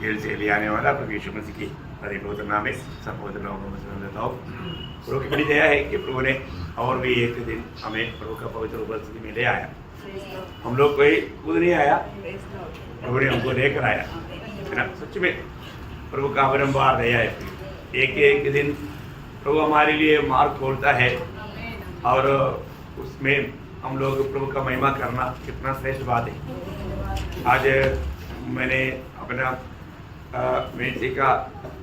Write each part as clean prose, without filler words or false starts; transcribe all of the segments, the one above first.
Jail से ले आने वाला प्रभु यीशु मसीह की परिपवित्र नाम में सब पवित्र लोगों को मैं देता हूँ। प्रभु की बड़ी दया है कि प्रभु ने और भी एक दिन हमें प्रभु का पवित्र उपस्थिति में ले आया। हम लोग कोई खुद नहीं आया, प्रभु ने हमको लेकर आया है ना। सच में प्रभु का बारंबार दया है। एक एक दिन प्रभु हमारे लिए मार्ग खोलता है और उसमें हम लोग प्रभु का महिमा करना कितना श्रेष्ठ बात है। आज मैंने अपना मेरे का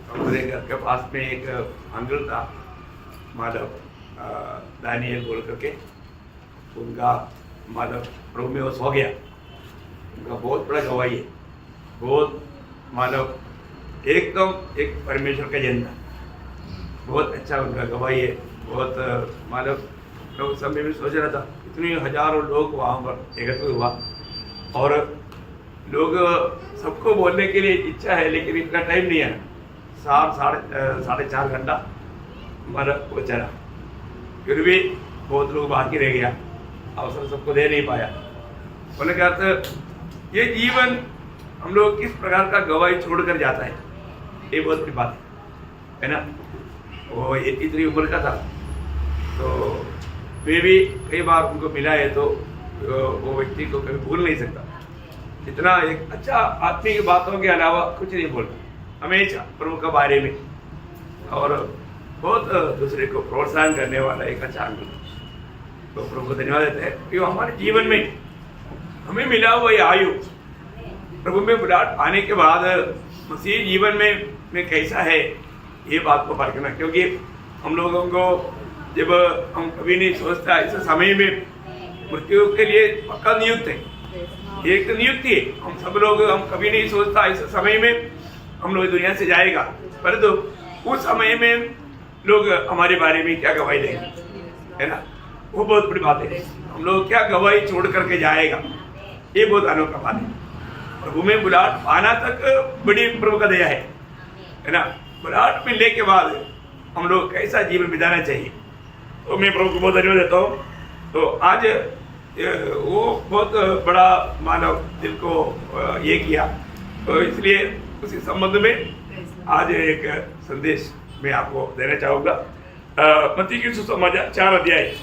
हमारे घर के पास में एक अंकल था माधव दानियल बोल करके, उनका माधव प्रभु में वो सो गया। उनका बहुत बड़ा गवाही है, बहुत माधव एकदम एक परमेश्वर का जन था, बहुत अच्छा उनका गवाही है। बहुत माधव लोग समय में सोच रहा था, इतने हजारों लोग वहाँ पर एकत्र हुआ और लोग सबको बोलने के लिए इच्छा है लेकिन इतना टाइम नहीं है। साढ़े 4 घंटा हमारा वो चला, फिर भी बहुत लोग बाकी रह गया, अवसर सबको दे नहीं पाया। बोले क्या अर्थ, ये जीवन हम लोग किस प्रकार का गवाही छोड़कर जाता है, ये बहुत बड़ी बात है ना। वो इतनी उम्र का था तो मैं भी कई बार उनको मिला है तो वो व्यक्ति को कभी भूल नहीं सकता। इतना एक अच्छा आदमी की बातों के अलावा कुछ नहीं बोलता, हमेशा प्रभु के बारे में और बहुत दूसरे को प्रोत्साहन करने वाला एक अच्छा अंकल। तो प्रभु को धन्यवाद देते हैं कि हमारे जीवन में हमें मिला हुआ ये आयु प्रभु में बुलाहट आने के बाद मसीह जीवन में कैसा है ये बात को परखना। क्योंकि हम लोगों को जब हम कभी नहीं सोचता इस समय में मृत्यु के लिए पक्का नियुक्त है, एक नियुक्ति है। हम सब लोग हम कभी नहीं सोचता इस समय में हम लोग दुनिया से जाएगा, परंतु उस समय में लोग हमारे बारे में क्या गवाही देंगे, है ना। वो बहुत बड़ी बात है, हम लोग क्या गवाही छोड़ करके जाएगा, ये बहुत अनोखा बात है। प्रभु में बुलाहट पाना तक बड़ी प्रभु का दया है ना। बुलाहट मिलने के बाद हम लोग कैसा जीवन बिताना चाहिए, तो मैं प्रभु को बहुत धन्यवाद देता हूँ। तो आज वो बहुत बड़ा मानव दिल को ये किया, तो इसलिए उसी संबंध में आज एक संदेश मैं आपको देना चाहूँगा। मत्ती की सुसमाचार 4 अध्याय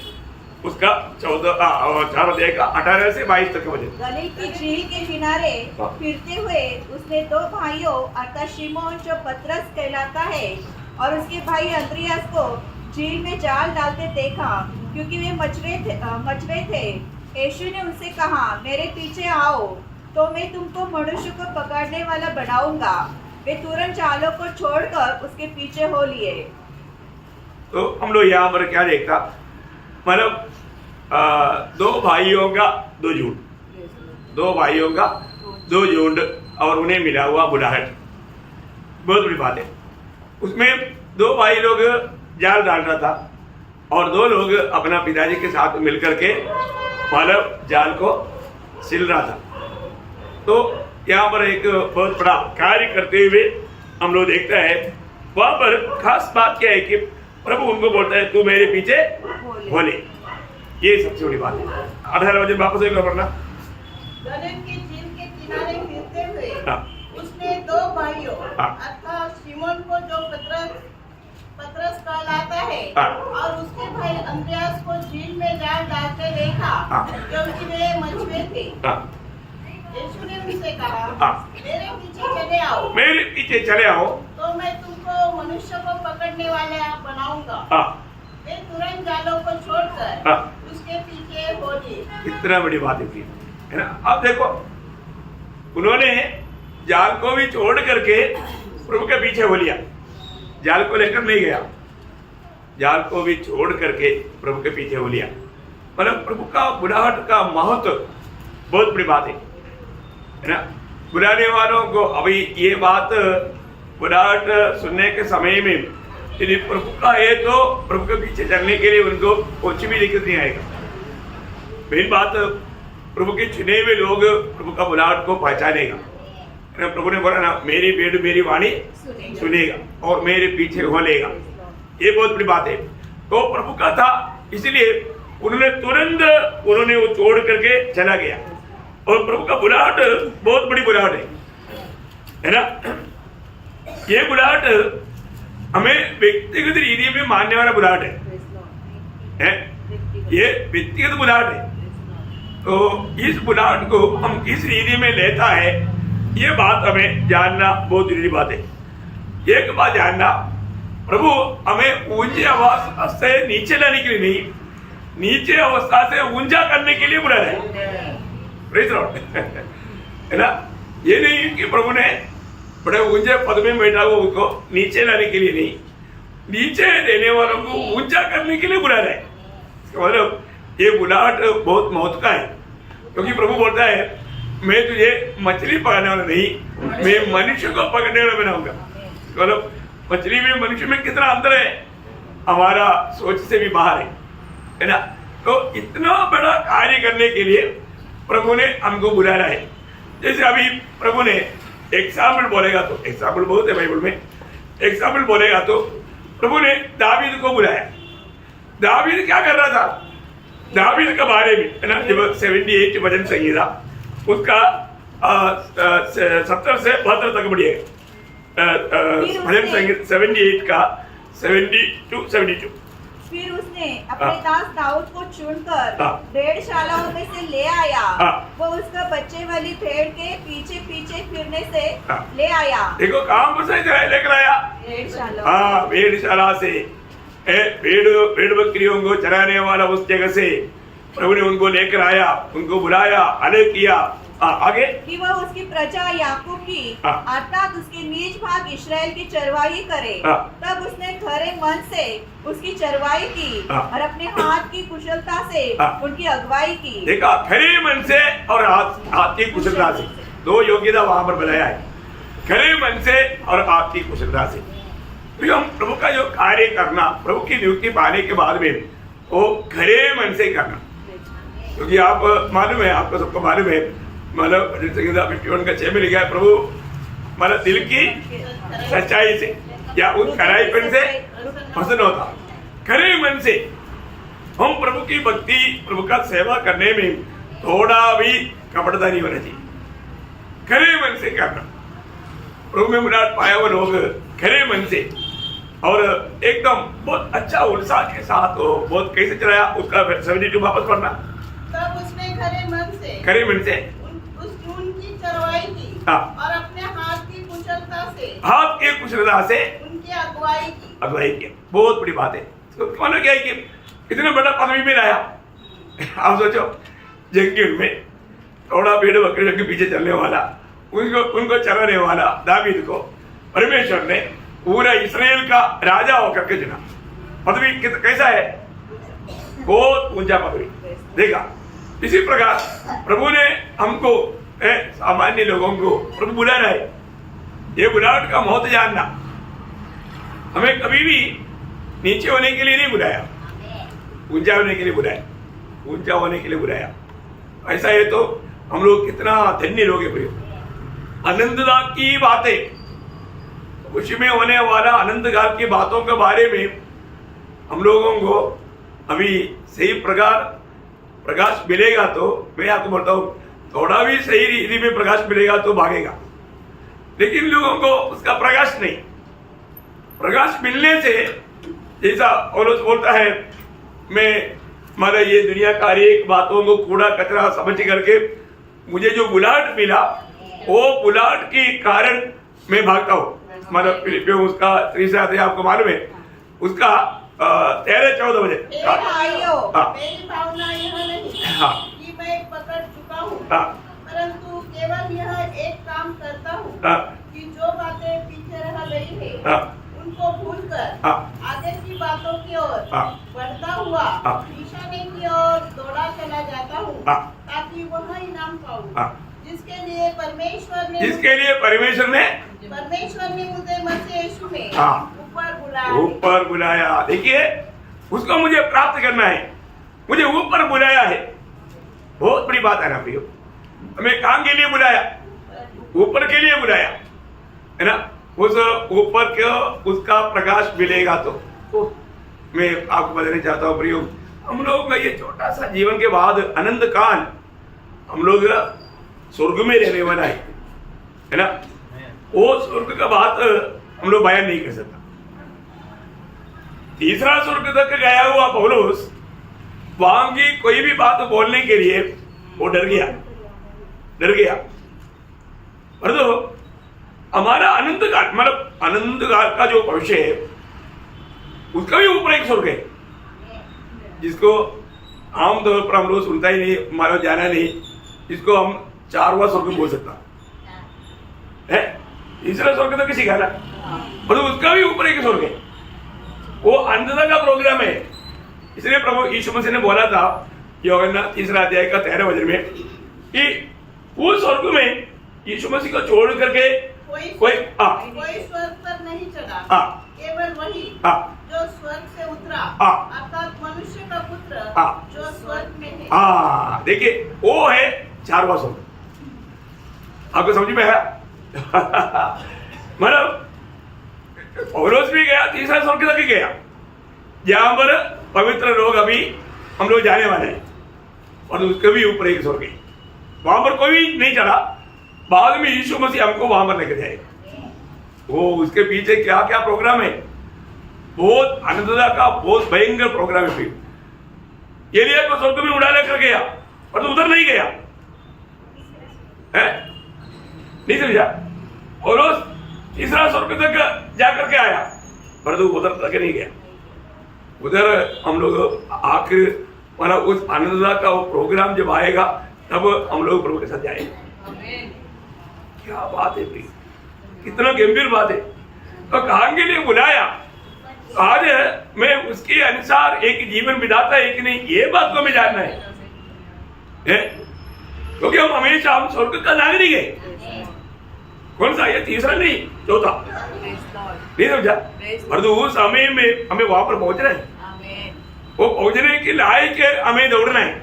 उसका 4 अध्याय का 18 से 22 तक का वचन। गलील की झील के किनारे फिरते हुए उसने 2 भाइयों अर्थात शिमोन जो पतरस कहलाता है और उसके भाई अंद्रियास को झील में जाल डालते देखा, क्योंकि वे मछुआरे थे। यीशु ने उनसे कहा, मेरे पीछे आओ तो मैं तुमको मनुष्य को पकड़ने वाला बनाऊंगा। वे तुरंत जालों को छोड़कर उसके पीछे हो लिए। तो हम लोग यहाँ पर क्या देखता, मतलब 2 भाइयों का 2 झुंड, 2 भाइयों का 2 झुंड और उन्हें मिला हुआ बुलाहट, बहुत बड़ी बात है। उसमें 2 भाई लोग जाल डाल रहा था और 2 लोग अपना पिताजी के साथ मिलकर के मानव जाल को सिल रहा था। तो यहाँ पर एक बहुत बड़ा कार्य करते हुए हम लोग देखते हैं, वहां पर खास बात क्या है कि प्रभु उनको बोलता है, तू मेरे पीछे बोले। ये सबसे बड़ी बात है। 18 वचन वापस एक पढ़ना। गलील की झील के किनारे फिरते हुए उसने 2 भाइयों अर्थात शिमोन को जो पतरस कहलाता है और उसके भाई अंद्रियास को झील में जाल डालते देखा, क्योंकि वे मछुआरे थे। यीशु ने उनसे कहा, मेरे पीछे चले आओ तो मैं तुमको मनुष्य को पकड़ने वाला बनाऊंगा। वे तुरंत जालों को छोड़कर उसके पीछे हो लिए। कितना बड़ी बात है ना। अब देखो, उन्होंने जाल को भी छोड़ करके प्रभु के पीछे हो लिया। जाल को लेकर नहीं गया, जाल को भी छोड़ करके प्रभु के पीछे हो लिया। मतलब प्रभु का बुलाहट का महत्व बहुत बड़ी बात है ना। बुलाने वालों को अभी ये बात बुलाहट सुनने के समय में यदि प्रभु का है तो प्रभु के पीछे चलने के लिए उनको कुछ भी दिक्कत नहीं आएगा। मेन बात, प्रभु के चुने हुए लोग प्रभु का बुलाहट को पहचानेगा। प्रभु ने बोला ना, मेरी भेड़ मेरी वाणी सुनेगा और मेरे पीछे हो लेगा। ये बहुत बड़ी बात है। तो प्रभु का था, इसलिए उन्होंने तुरंत वो छोड़ करके चला गया। और प्रभु का बुलाहट बहुत बड़ी बुलाहट है ना। ये बुलाहट हमें व्यक्तिगत रीति में मानने वाला बुलाहट है? ये व्यक्तिगत बुलाहट है। तो इस बुलाहट को हम किस रीति में लेता है, ये बात हमें जानना बहुत जरूरी बात है। एक बात जानना, प्रभु हमें ऊंची अवस्था से नीचे लाने के लिए नहीं, नीचे अवस्था से ऊंचा करने के लिए बुला रहे हैं। Praise Lord. है ना? ये नहीं कि प्रभु ने बड़े ऊंचे पद में बैठा हुआ उसको नीचे लाने के लिए नहीं, नीचे रहने वालों को ऊंचा करने के लिए बुला रहे हैं। मतलब ये बुलाहट बहुत महत्व का है, क्योंकि प्रभु बोलता है मैं तुझे मछली पकड़ने वाला नहीं, मैं मनुष्य को पकड़ने वाला बनाऊंगा। मतलब मछली में मनुष्य में कितना अंतर है, हमारा सोच से भी बाहर है ना? तो इतना बड़ा कार्य करने के लिए प्रभु ने हमको बुलाया है। जैसे अभी प्रभु ने एग्जाम्पल बोलेगा, तो एग्जाम्पल बहुत है बाइबल में, एग्जाम्पल बोलेगा तो प्रभु ने दावीद को बुलाया। दावीद क्या कर रहा था? दावीद के बारे में है ना, जब 78 भजन संहिता उसका 70 से 72 तक बढ़िएगा, भजन संहिता 78 का 72। फिर उसने अपने दास दाऊद को चुनकर भेड़शालाओं में से ले आया। वो उसका बच्चे वाली भेड़ के पीछे पीछे फिरने से ले आया। देखो काम से लेकर आया, भेड़शाला से, भेड़ बकरियों को चराने वाला उस जगह से प्रभु ने उनको लेकर आया, उनको बुलाया, अलग किया। आगे कि वह उसकी प्रजा याकूब की अर्थात उसके नीच भाग इस्राएल की चरवाही करे। तब उसने खरे मन से उसकी चरवाही की और अपने हाथ की कुशलता से उनकी अगुवाई की। देखा, खरे मन से और हाथ की कुशलता से, दो योग्यता वहां पर बनाया है, खरे मन से और हाथ की कुशलता से। तो हम प्रभु का जो कार्य करना, प्रभु की नियुक्ति पाने के बाद में वो खरे मन से करना, क्योंकि आप मालूम है, आपको सबको मालूम है, मतलब 51 का 6 में लिखा है, प्रभु मतलब दिल की सच्चाई से या उस खराईपन से पसंद होता। खरे मन से हम प्रभु की भक्ति, प्रभु का सेवा करने में थोड़ा भी कपटता नहीं होना चाहिए, खरे मन से करना। प्रभु में मुराद पाया हुआ लोग खरे मन से और एकदम बहुत अच्छा उत्साह के साथ हो, बहुत कैसे चलाया उसका 72 वापस पढ़ना। तब उसने खरे मन से उनकी चरवाई की और अपने हाथ की कुशलता से उनकी अगुवाई की। बहुत बड़ी बात है। तो मानो क्या है कि इतना बड़ा पदवी में लाया। आप सोचो, जंगल में थोड़ा भेड़ बकरियों के पीछे चलने वाला, उनको चलाने वाला दावीद को परमेश्वर ने पूरा इस्राएल का राजा होकर के चुना। पदवी कैसा है? बहुत ऊंचा पदवी। देखा, इसी प्रकार प्रभु ने हमको सामान्य लोगों को प्रभु बुला रहा है। ये बुलाहट का महत्व जानना। हमें कभी भी नीचे होने के लिए नहीं बुलाया, ऊंचा होने के लिए बुलाया, ऊंचा होने के लिए बुलाया। ऐसा है तो हम लोग कितना धन्य लोग हैं। आनंददायक की बातें, खुशी में होने वाला आनंददायक की बातों के बारे में हम लोगों को अभी सही प्रकार प्रकाश मिलेगा तो मैं आपको बोलता हूँ, थोड़ा भी सही रीति में प्रकाश मिलेगा तो भागेगा। लेकिन लोगों को उसका प्रकाश नहीं, प्रकाश मिलने से, जैसा पौलुस बोलता है, मैं मतलब ये दुनिया का एक बातों को कूड़ा कचरा समझ करके मुझे जो बुलाहट मिला, वो बुलाहट के कारण मैं भागता हूँ। मतलब फिलिपियों उसका 30 आपको मालूम है, उसका 13-14 बजे। मेरी भावना यह नहीं कि मैं पकड़ चुका हूँ, परंतु केवल यह एक काम करता हूँ कि जो बातें पीछे रह गई है उनको भूलकर आगे की बातों की ओर बढ़ता हुआ निशाने की ओर दौड़ा चला जाता हूँ, ताकि वह इनाम पाऊँ जिसके लिए परमेश्वर ने मुझे मसीह यीशु में ऊपर बुलाया। देखिए, उसको मुझे प्राप्त करना है, मुझे ऊपर बुलाया है। बहुत बड़ी बात है ना प्रियो। हमें काम के लिए बुलाया, ऊपर के लिए बुलाया, है ना। उस ऊपर के उसका प्रकाश मिलेगा तो मैं आपको बताना चाहता हूँ प्रियो, हम लोग का ये छोटा सा जीवन के बाद आनंद काल हम लोग स्वर्ग में रहने वाला है ना। वो स्वर्ग का बात हम लोग बयान नहीं कर सकता। तीसरा स्वर्ग तक गया हुआ पौलुस वहां की कोई भी बात बोलने के लिए वो डर गया। परंतु हमारा अनंत काल मतलब अनंत काल का जो भविष्य है उसका भी ऊपर एक स्वर्ग है जिसको आमतौर पर हम लोग सुनता ही नहीं, हमारा जाना नहीं, जिसको हम 4वां स्वर्ग बोल सकता है। तीसरा स्वर्ग तो किसी का ना, परंतु उसका भी ऊपर एक स्वर्ग है, वो अंधता का प्रोग्राम है। इसलिए प्रभु यीशु मसीह ने बोला था यूहन्ना 3 अध्याय का 13 वचन में कि उस स्वर्ग में यीशु मसीह को छोड़ करके कोई स्वर्ग पर नहीं चढ़ा, केवल वही जो स्वर्ग से उतरा, अर्थात मनुष्य का पुत्र जो स्वर्ग में है। देखिए वो है 4वां स्वर्ग। आपको समझ में आया? मतलब पौलुस भी गया, तीसरा स्वर्ग तक ही गया जहां पर पवित्र लोग अभी हम लोग जाने वाले हैं, और उसके भी ऊपर एक स्वर्ग है, वहां पर कोई नहीं चढ़ा। बाद में यीशु मसीह हमको वहां पर लेकर जाएगा। वो उसके पीछे क्या क्या प्रोग्राम है, बहुत अनंतता का बहुत भयंकर प्रोग्राम है। फिर एलिया को स्वर्ग में उड़ा लेकर गया, पर तो उधर नहीं गया है? नहीं समझा? और उस तीसरा स्वर्ग तक जाकर के आया, पर तो उधर तक नहीं गया। उधर हम लोग आखिर मतलब उस अनंतता का वो प्रोग्राम जब आएगा तब हम लोग प्रभु के साथ जाएंगे। क्या बात है प्रिय, कितना गंभीर बात है। तो कहाँ के लिए बुलाया? आज मैं उसके अनुसार एक जीवन बिताता है कि नहीं, ये बात को हमें जानना है, क्योंकि हम हमेशा हम स्वर्ग का नागरिक है। कौन सा? ये तीसरा नहीं, चौथा। नहीं समझा? पर तो उस समय में हमें वहां पर पहुंचना है, वो पहुंचने के लायक हमें दौड़ना है।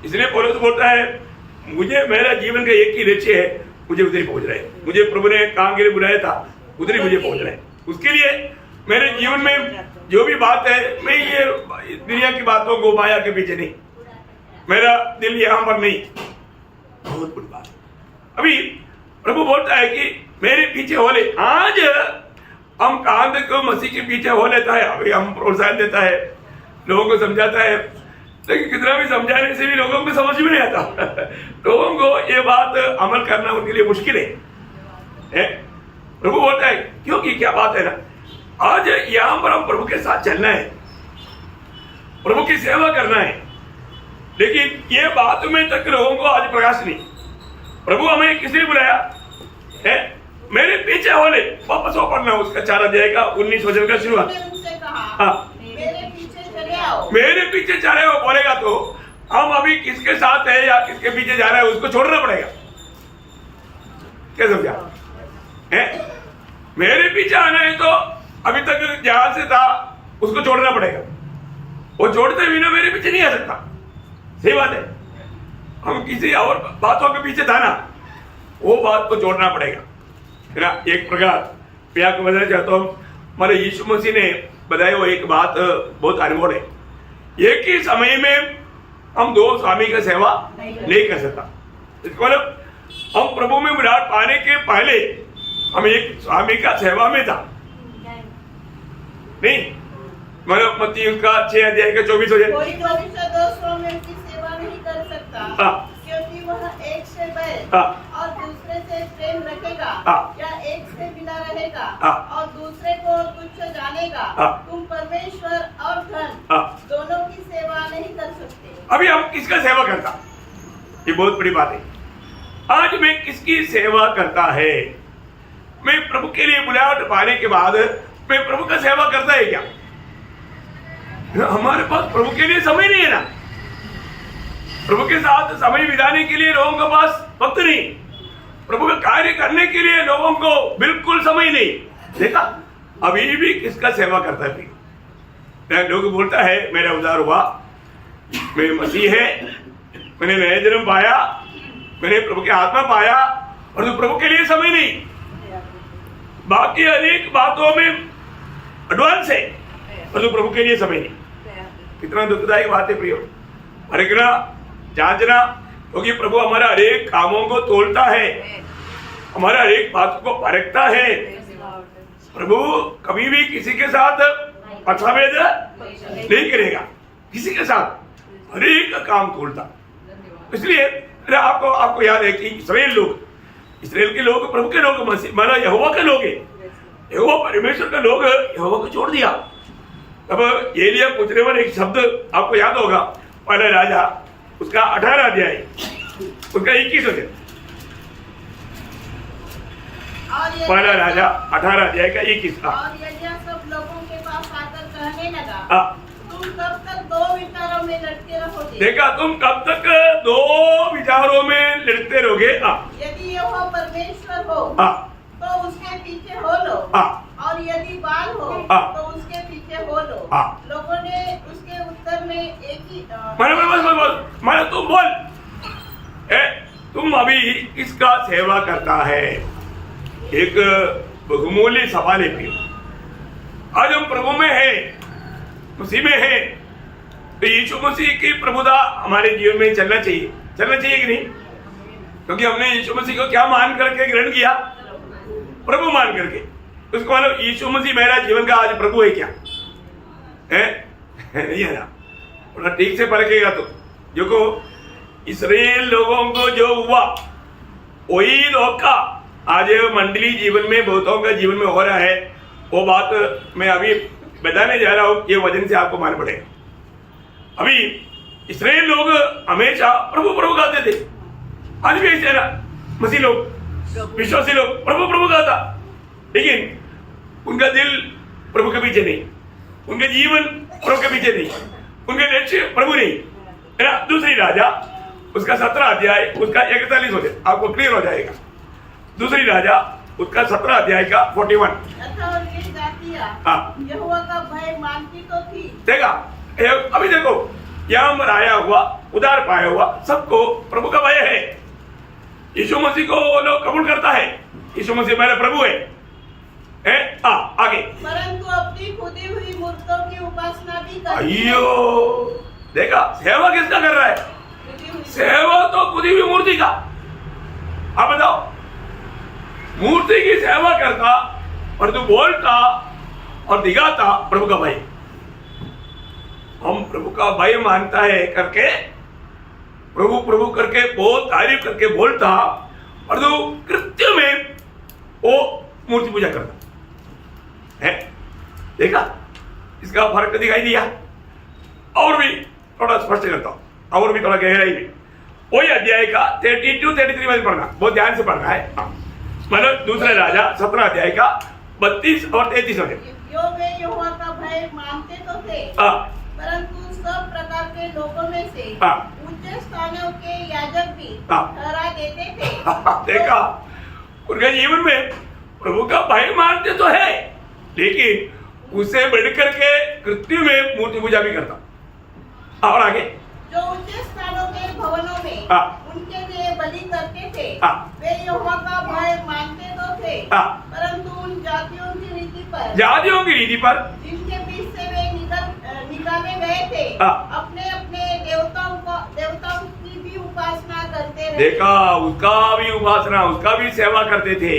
इसलिए पौलुस बोलता है मुझे मेरा जीवन का एक ही लक्ष्य है, मुझे उधर ही पहुंचना है। मुझे प्रभु ने काम के लिए बुलाया था, उधर ही मुझे पहुंचना है। उसके लिए मेरे जीवन में जो भी बात है, मैं ये दुनिया की बातों को माया के पीछे नहीं, मेरा दिल यहाँ पर नहीं। बहुत बड़ी बात। अभी प्रभु बोलता है कि मेरे पीछे हो ले। आज हम कांध को मसीह के पीछे हो लेता है, अभी हम प्रोत्साहन देता है, लोगों को समझाता है, लेकिन कितना भी समझाने से भी लोगों को समझ में नहीं आता। लोगों को ये बात अमल करना उनके लिए मुश्किल है। प्रभु बोलता है क्योंकि क्या बात है ना, आज यहाँ पर हम प्रभु के साथ चलना है, प्रभु की सेवा करना है, लेकिन ये बात में तक लोगों को आज प्रकाश नहीं। प्रभु हमें किसने बुलाया है? मेरे पीछे हो ले। वापस वो पढ़ना उसका 4 अध्याय का 19 वचन का शुरुआत। मेरे पीछे चले हो बोलेगा तो हम अभी किसके साथ है या किसके पीछे जा रहे हैं उसको छोड़ना पड़ेगा। क्या समझा? मेरे पीछे आना है तो अभी तक जहां से था उसको छोड़ना पड़ेगा। वो छोड़ते बिना मेरे पीछे नहीं आ सकता। सही बात है। हम किसी और बातों के पीछे था ना, वो बात को छोड़ना पड़ेगा ना। एक प्रकार मैं आपको बताना चाहता हूँ, हमारे यीशु मसीह ने बताया वो एक बात बहुत अनमोल है। एक ही समय में हम 2 स्वामी का सेवा नहीं कर सकता। इसका मतलब हम प्रभु में विराट पाने के पहले हम एक स्वामी का सेवा में था नहीं। मतलब मत्ती उसका 6 अध्याय का 24 हो जाए, कोई 2 स्वामियों की सेवा नहीं कर सकता, क्योंकि वह एक से बैर और दूसरे से प्रेम रखेगा, या एक से बिना रहेगा और दूसरे को तुच्छ जानेगा। तुम परमेश्वर और धन दोनों की सेवा नहीं कर सकते। अभी हम किसका सेवा करता? ये बहुत बड़ी बात है। आज मैं किसकी सेवा करता है? मैं प्रभु के लिए बुलाहट पाने के बाद मैं प्रभु का सेवा करता है क्या? हमारे पास प्रभु के लिए समय नहीं है ना। प्रभु के साथ समय बिताने के लिए लोगों के पास वक्त नहीं, प्रभु का कार्य करने के लिए लोगों को बिल्कुल समय नहीं। देखा अभी भी किसका सेवा करता है? लोग बोलता है मेरा उद्धार हुआ, मैं मसीह है, मैंने नया जन्म पाया, मैंने प्रभु के आत्मा पाया, और तो प्रभु के लिए समय नहीं। बाकी अनेक बातों में एडवांस है, और तो प्रभु के लिए समय नहीं। कितना दुखदायक बात है प्रियो। परखना जांचना, क्योंकि प्रभु हमारा हरेक कामों को तोलता है, हमारा हरेक बात को परखता है। प्रभु कभी भी किसी के साथ पक्षाभेद नहीं करेगा, किसी के साथ हर एक काम तोड़ता। इसलिए आपको याद है कि इस्राएल के लोग प्रभु के लोग, माना यहोवा के लोग है, यहोवा परमेश्वर का लोग यहोवा को छोड़ दिया। तब एलिया पूछने वाले एक शब्द आपको याद होगा, पहला राजा उसका 18 अध्याय उसका 21 अध्याय, पहला राजा 18 अध्याय का 21। और यलिया सब लोगों के पास आकर कहने लगा, तुम कब तक दो विचारों में लड़ते रहोगे? देखा, तुम कब तक दो विचारों में लड़ते रहोगे? यदि यहोवा परमेश्वर हो तो उसके पीछे हो लो, और यदि बाल हो तो उसके पीछे हो लो। लोगों ने उसके उत्तर में एक ही माना तुम बोल, तुम अभी इसका सेवा करता है। एक बहुमूल्य सवाल है प्रिय। आज हम प्रभु में है, मसीह में है, तो यीशु मसीह की प्रभुता हमारे जीवन में चलना चाहिए कि नहीं? क्योंकि हमने यीशु मसीह को क्या मान करके ग्रहण किया? प्रभु मान करके। उसको मतलब यीशु मसीह मेरा जीवन का आज प्रभु है क्या? नहीं है ना? थोड़ा ठीक से परखेगा तो देखो, इस्राएल लोगों को जो हुआ वही धोखा आज मंडली जीवन में बहुतों का जीवन में हो रहा है। वो बात मैं अभी बताने जा रहा हूं, ये वजन से आपको मान पड़ेगा। अभी इस्राएल लोग हमेशा प्रभु प्रभु गाते थे, आज भी ऐसे ना मसीह लोग, विश्वासी लोग प्रभु प्रभु गाता, लेकिन उनका दिल प्रभु के पीछे नहीं, उनके जीवन प्रभु के पीछे नहीं, उनके लक्ष्य प्रभु नहीं है ना। दूसरी राजा उसका 17 अध्याय उसका 41 हो जाए, आपको क्लियर हो जाएगा। दूसरी राजा उसका 17 अध्याय का 41। यहोवा का भय मानती तो थी। देखा, अभी देखो, यहाँ मराया हुआ, उधार पाया हुआ सबको प्रभु का भय है। यीशु मसीह को लोग कबूल करता है, यीशु मसीह मेरा प्रभु है। आगे, परंतु अपनी खुदी हुई मूर्तों की उपासना भी करती है। अयो, देखा, सेवा किसका कर रहा है? सेवा तो खुदी हुई मूर्ति का। आप बताओ, मूर्ति की सेवा करता और तू बोलता और दिखाता प्रभु का भय। हम प्रभु का भय मानता है करके, प्रभु प्रभु करके बहुत तारीफ करके बोलता, और तो कृत्य में वो मूर्ति पूजा करता है। देखा, इसका फर्क दिखाई दिया। और भी थोड़ा स्पष्ट करता हूं, और भी थोड़ा गहराई में वही अध्याय का 32-33 में पढ़ना, बहुत ध्यान से पढ़ना है। मतलब दूसरा राजा 17 अध्याय का 32 और 33 में। वे यहोवा का भय मानते तो थे, परंतु सब प्रकार के लोगों में से ऊंचे स्थानों के याजक भी ठहरा देते थे। देखा, उनके जीवन में प्रभु का भय मानते तो है, लेकिन उसे बढ़कर के कृत्य में मूर्ति पूजा भी करता। और आगे, जो ऊंचे स्थानों के भवनों में उनके लिए बलि करते थे, वे यहोवा का भय मानते तो थे, परंतु उन जातियों की रीति पर जिनके बीच से वे निकाले गए थे, अपने अपने देवताओं की भी उपासना करते रहे। देखा, उसका भी उपासना, उसका भी सेवा करते थे।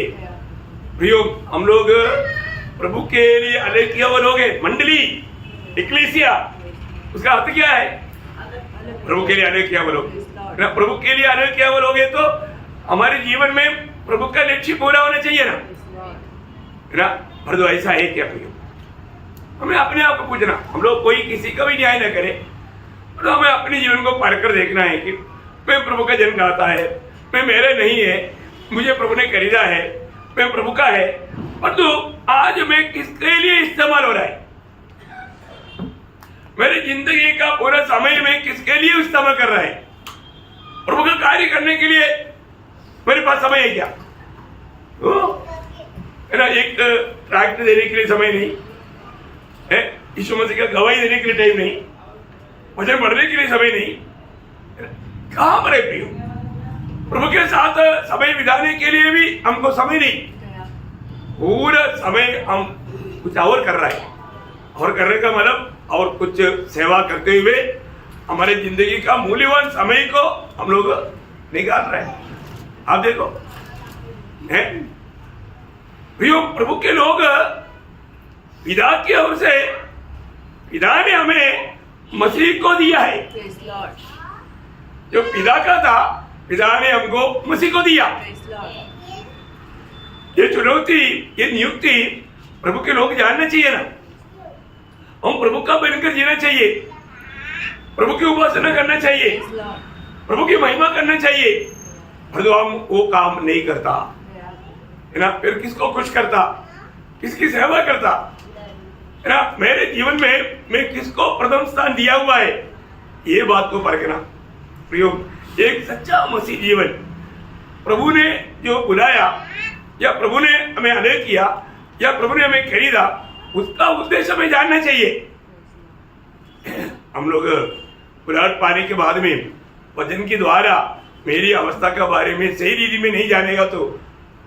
प्रियो, हम लोग प्रभु के लिए अलग किया हुए लोग हैं, मंडली, इक्लेसिया, उसका अर्थ क्या है? प्रभु के लिए अलग किया हुए लोग। प्रभु के लिए अलग किया हुए लोग हैं तो हमारे जीवन में प्रभु का लक्ष्य पूरा होना चाहिए ना। पर तो ऐसा है क्या प्रियो? हमें अपने आप को पूछना, हम लोग कोई किसी का भी न्याय न करे, तो हमें अपने जीवन को पढ़ कर देखना है कि मैं प्रभु का जन्म गाता है, मैं मेरे नहीं है, मुझे प्रभु ने खरीदा है, मैं प्रभु का है, और तो आज मैं किसके लिए इस्तेमाल हो रहा है? मेरी जिंदगी का पूरा समय में किसके लिए इस्तेमाल कर रहा है? प्रभु का कार्य करने के लिए मेरे पास समय है क्या? है ना, एक ट्रैक्टर देने के लिए समय नहीं है, यीशु मसीह का गवाही देने के लिए टाइम नहीं, वचन पढ़ने के लिए समय नहीं, कहां पर है प्रियो? प्रभु के साथ समय बिताने के लिए भी हमको समय नहीं, पूरा समय हम कुछ और कर रहा है, और करने का मतलब और कुछ सेवा करते हुए हमारे जिंदगी का मूल्यवान समय को हम लोग निकाल रहे हैं। आप देखो, है प्रियो, प्रभु के लोग पिता की ओर से पिता ने हमें मसीह को दिया है। Praise Lord. जो पिता का था, पिता ने हमको मसीह को दिया। Praise Lord. ये चुनौती, ये नियुक्ति प्रभु के लोग जानना चाहिए ना। हम प्रभु का बनकर जीना चाहिए, प्रभु की उपासना करना चाहिए, Praise Lord. प्रभु की महिमा करना चाहिए। और जो हम वो काम नहीं करता है ना, फिर किसको खुश करता, किसकी सेवा करता है ना। मेरे जीवन में मैं किसको प्रथम स्थान दिया हुआ है, ये बात को परखना प्रयोग। एक सच्चा मसीह जीवन, प्रभु ने जो बुलाया या प्रभु ने हमें आदेश किया या प्रभु ने हमें खरीदा, उसका उद्देश्य हमें जानना चाहिए। हम लोग बुलाहट पाने के बाद में वचन के द्वारा मेरी अवस्था के बारे में सही रीति में नहीं जानेगा तो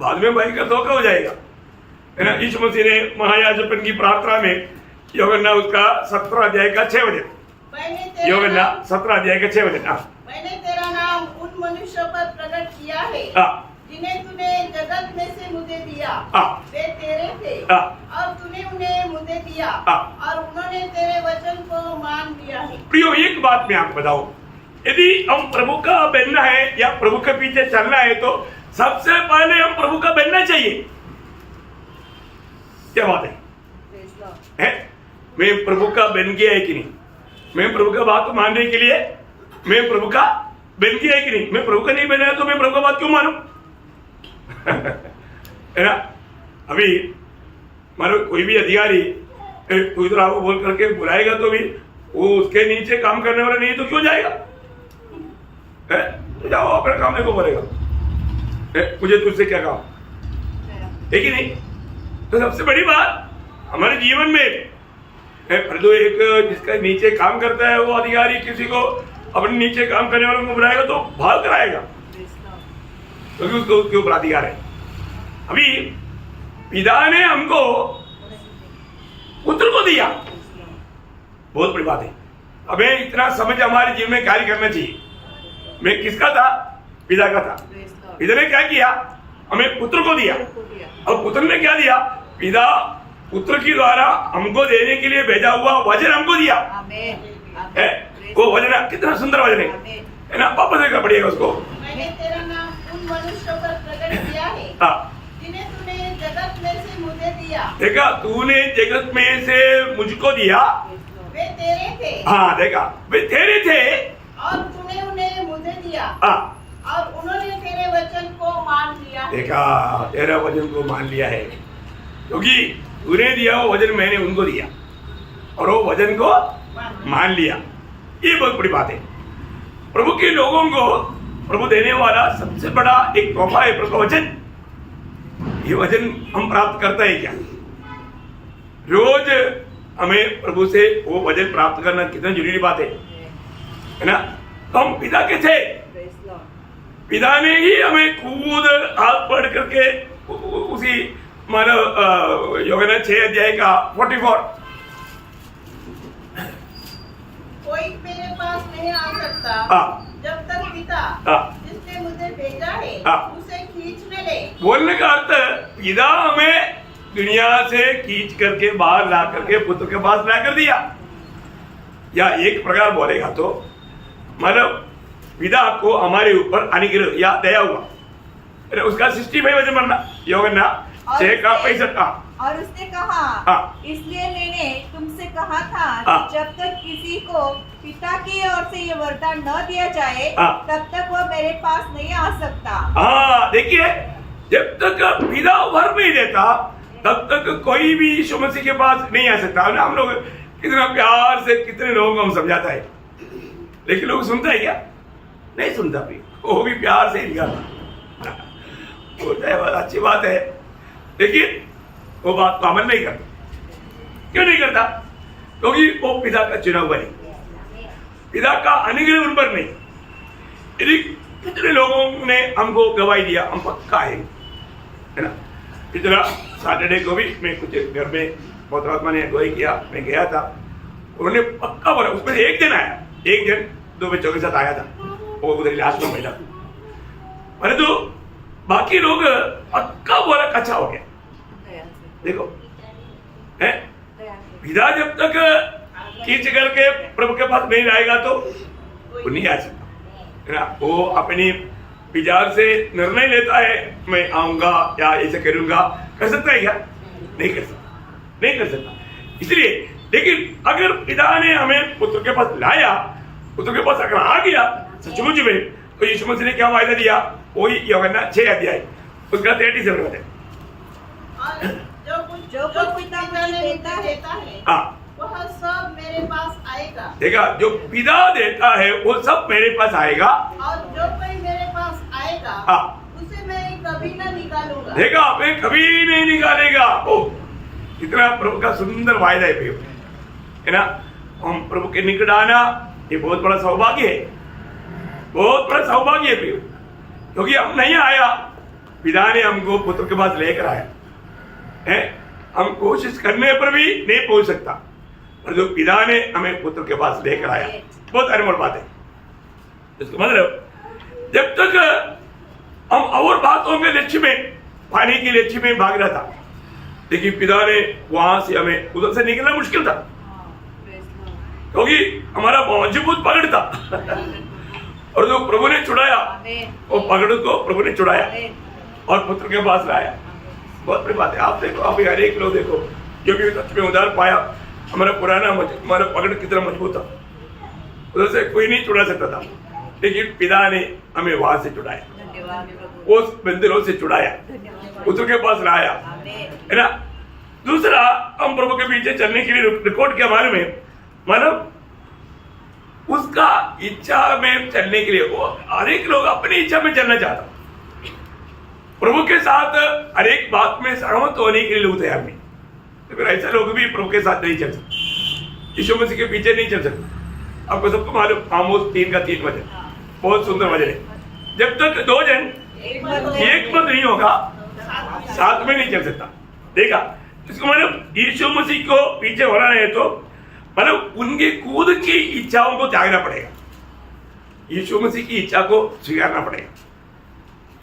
बाद में भाई का धोखा हो जाएगा, है ना। यीशु मसीह ने महायाजकन की प्रार्थना में यूहन्ना उसका 17 अध्याय का 6 वचन, यूहन्ना 17 अध्याय का 6 वचन। मैंने तेरा नाम उन मनुष्यों पर प्रकट किया है जिन्हें तूने जगत में से मुझे दिया। वे तेरे थे और तूने उन्हें मुझे दिया और उन्होंने तेरे वचन को मान लिया है। प्रियो, एक बात मैं आपको बताऊं, यदि हम प्रभु का बनना है या प्रभु के पीछे चलना है तो सबसे पहले हम प्रभु का बनना चाहिए। क्या बात है? मैं प्रभु का बन गया है कि नहीं? मैं प्रभु का बात को मानने के लिए मैं प्रभु का बन गया है कि नहीं? मैं प्रभु का नहीं बना है तो मैं प्रभु का बात क्यों मानूं? है ना। अभी मानो कोई भी अधिकारी तू इधर आओ बोल करके बुलाएगा तो भी वो उसके नीचे काम करने वाला नहीं तो क्यों जाएगा? तो जाओ अपने काम को बोलेगा, मुझे तुझसे क्या काम है कि नहीं। तो सबसे बड़ी बात हमारे जीवन में परंतु एक जिसका नीचे काम करता है वो अधिकारी किसी को अपने नीचे काम करने वालों को बुलाएगा तो भाग कराएगा क्योंकि उसको उसके ऊपर अधिकार है। अभी पिता ने हमको पुत्र को दिया, बहुत बड़ी बात है। हमें इतना समझ हमारे जीवन में कार्य करना चाहिए। मैं किसका था? पिता का था। पिता ने क्या किया? हमें पुत्र को दिया। और पुत्र ने क्या दिया? पिता पुत्र के द्वारा हमको देने के लिए भेजा हुआ वचन हमको दिया। वो वचन कितना सुंदर वचन है ना। वापस देखना पड़ेगा उसको। मैंने तेरा नाम उन मनुष्यों पर प्रकट किया है जिन्हें तूने जगत में से मुझे दिया। देखा, तूने जगत में से मुझको दिया। वे तेरे थे। हाँ, देखा, वे तेरे थे और तूने उन्हें मुझे दिया और उन्होंने तेरे वचन को मान लिया। देखा, तेरा वचन को मान लिया है क्योंकि तूने दिया वो वचन मैंने उनको दिया और वो वचन को मान लिया। ये बहुत बड़ी बात है। प्रभु के लोगों को प्रभु देने वाला सबसे बड़ा एक तोहफा है प्रभु का वचन। ये वचन हम प्राप्त करते हैं क्या? रोज हमें प्रभु से वो वचन प्राप्त करना कितना जरूरी बात है ना। हम पिता के थे, पिता ने ही हमें खुद हाथ पढ़ करके उसी मानो यूहन्ना 6 अध्याय का 44 कोई मेरे पास नहीं आ सकता जब तक पिता जिसने मुझे भेजा है उसे खींच न ले। बोलने का अर्थ पिता हमें दुनिया से खींच करके बाहर ला करके पुत्र के पास ला कर दिया। या एक प्रकार बोलेगा तो मतलब पिता को हमारे ऊपर अनुग्रह या दया हुआ, उसका 65 वचन बनना यूहन्ना 6 का 65। और उसने कहा, इसलिए मैंने तुमसे कहा था कि जब तक किसी को पिता की ओर से ये वरदान न दिया जाए तब तक वह मेरे पास नहीं आ सकता। देखिए, जब तक पिता वर नहीं देता तब तक कोई भी यीशु मसीह के पास नहीं आ सकता। हम लोग कितना प्यार से कितने लोगों को हम समझाता है, लेकिन लोग सुनता है क्या? नहीं सुनता भी। वो भी प्यार से निकालता होता है, बहुत अच्छी बात है, लेकिन वो बात को अमल नहीं करता। क्यों नहीं करता? क्योंकि वो पिता का चुनाव बने, पिता का अनुग्रह उन पर नहीं। यदि कितने लोगों ने हमको गवाही दिया, हम पक्का है ना। पिछला सैटरडे को भी मैं कुछ घर में बहुत आत्मा ने गवाही किया, मैं गया था, उन्होंने पक्का बोला। उसमें एक जन आया, एक जन 2 बच्चों के साथ आया था, वो उधर लास्ट में बैठा, परंतु बाकी लोग पक्का बोला, अच्छा हो गया। देखो है पिता जब तक खींच करके प्रभु के पास नहीं लाएगा तो वो नहीं आ सकता, है ना। वो अपनी विचार से निर्णय लेता है, मैं आऊंगा या ऐसे करूंगा, कर सकता है क्या? नहीं कर सकता, नहीं कर सकता। इसलिए लेकिन अगर पिता ने हमें पुत्र के पास लाया, पुत्र के पास अगर आ गया सचमुच में, तो यीशु मसीह ने क्या वायदा दिया? वही यूहन्ना 6 अध्याय उसका 37 वचन है। जो कुछ पिता मुझे देता है वह सब मेरे पास आएगा। देखा, जो पिता देता है वो सब मेरे पास आएगा, और जो कोई मेरे पास आएगा उसे मैं कभी ना निकालूंगा। देखा, मैं कभी नहीं निकालेगा। ओ, इतना प्रभु का सुंदर वायदा है ना। हम प्रभु के निकट आना ये बहुत बड़ा सौभाग्य है, बहुत बड़ा सौभाग्य है प्रियो, क्योंकि हम नहीं आया, पिता ने हमको पुत्र के पास लेकर आया है। हम कोशिश करने पर भी नहीं पहुंच सकता, और जो पिता ने हमें पुत्र के पास लेकर आया, बहुत अनमोल बात है। इसका मतलब जब तक हम और बातों के लक्ष्य में, पाने के लक्ष्य में भाग रहा था, लेकिन पिता ने वहां से हमें उधर से निकलना मुश्किल था, क्योंकि हमारा मजबूत पकड़ था। और जो प्रभु ने छुड़ाया, वो पकड़ को प्रभु ने छुड़ाया और पुत्र के पास लाया। बहुत बड़ी बात है। आप देखो, आप हर एक लोग देखो, जो भी सच में उधार पाया, हमारा हमारा पकड़ कितना मजबूत था, उधर से कोई नहीं छुड़ा सकता था, लेकिन पिता ने हमें वहां से छुड़ाया, उस बंधनों से छुड़ाया, पुत्र के पास लाया, है ना। दूसरा, हम प्रभु के पीछे चलने के लिए रिकॉर्ड क्या मालूम है? मतलब उसका इच्छा में चलने के लिए, वो हर एक लोग अपनी इच्छा में चलना चाहता, प्रभु के साथ हर एक बात में सहमत होने के लिए लोग तैयार नहीं। तो फिर ऐसे लोग भी प्रभु के साथ नहीं चल सकते, यीशु मसीह के पीछे नहीं चल सकते। आपको सबको मालूम, आमोस 3:3 वचन, बहुत सुंदर वचन है। जब तक दो जन एक मत नहीं होगा, साथ में नहीं चल सकता। देखा, इसको मतलब यीशु मसीह को पीछे होना है तो मतलब उनके खुद की इच्छाओं को त्यागना पड़ेगा, यीशु मसीह की इच्छा को स्वीकारना पड़ेगा।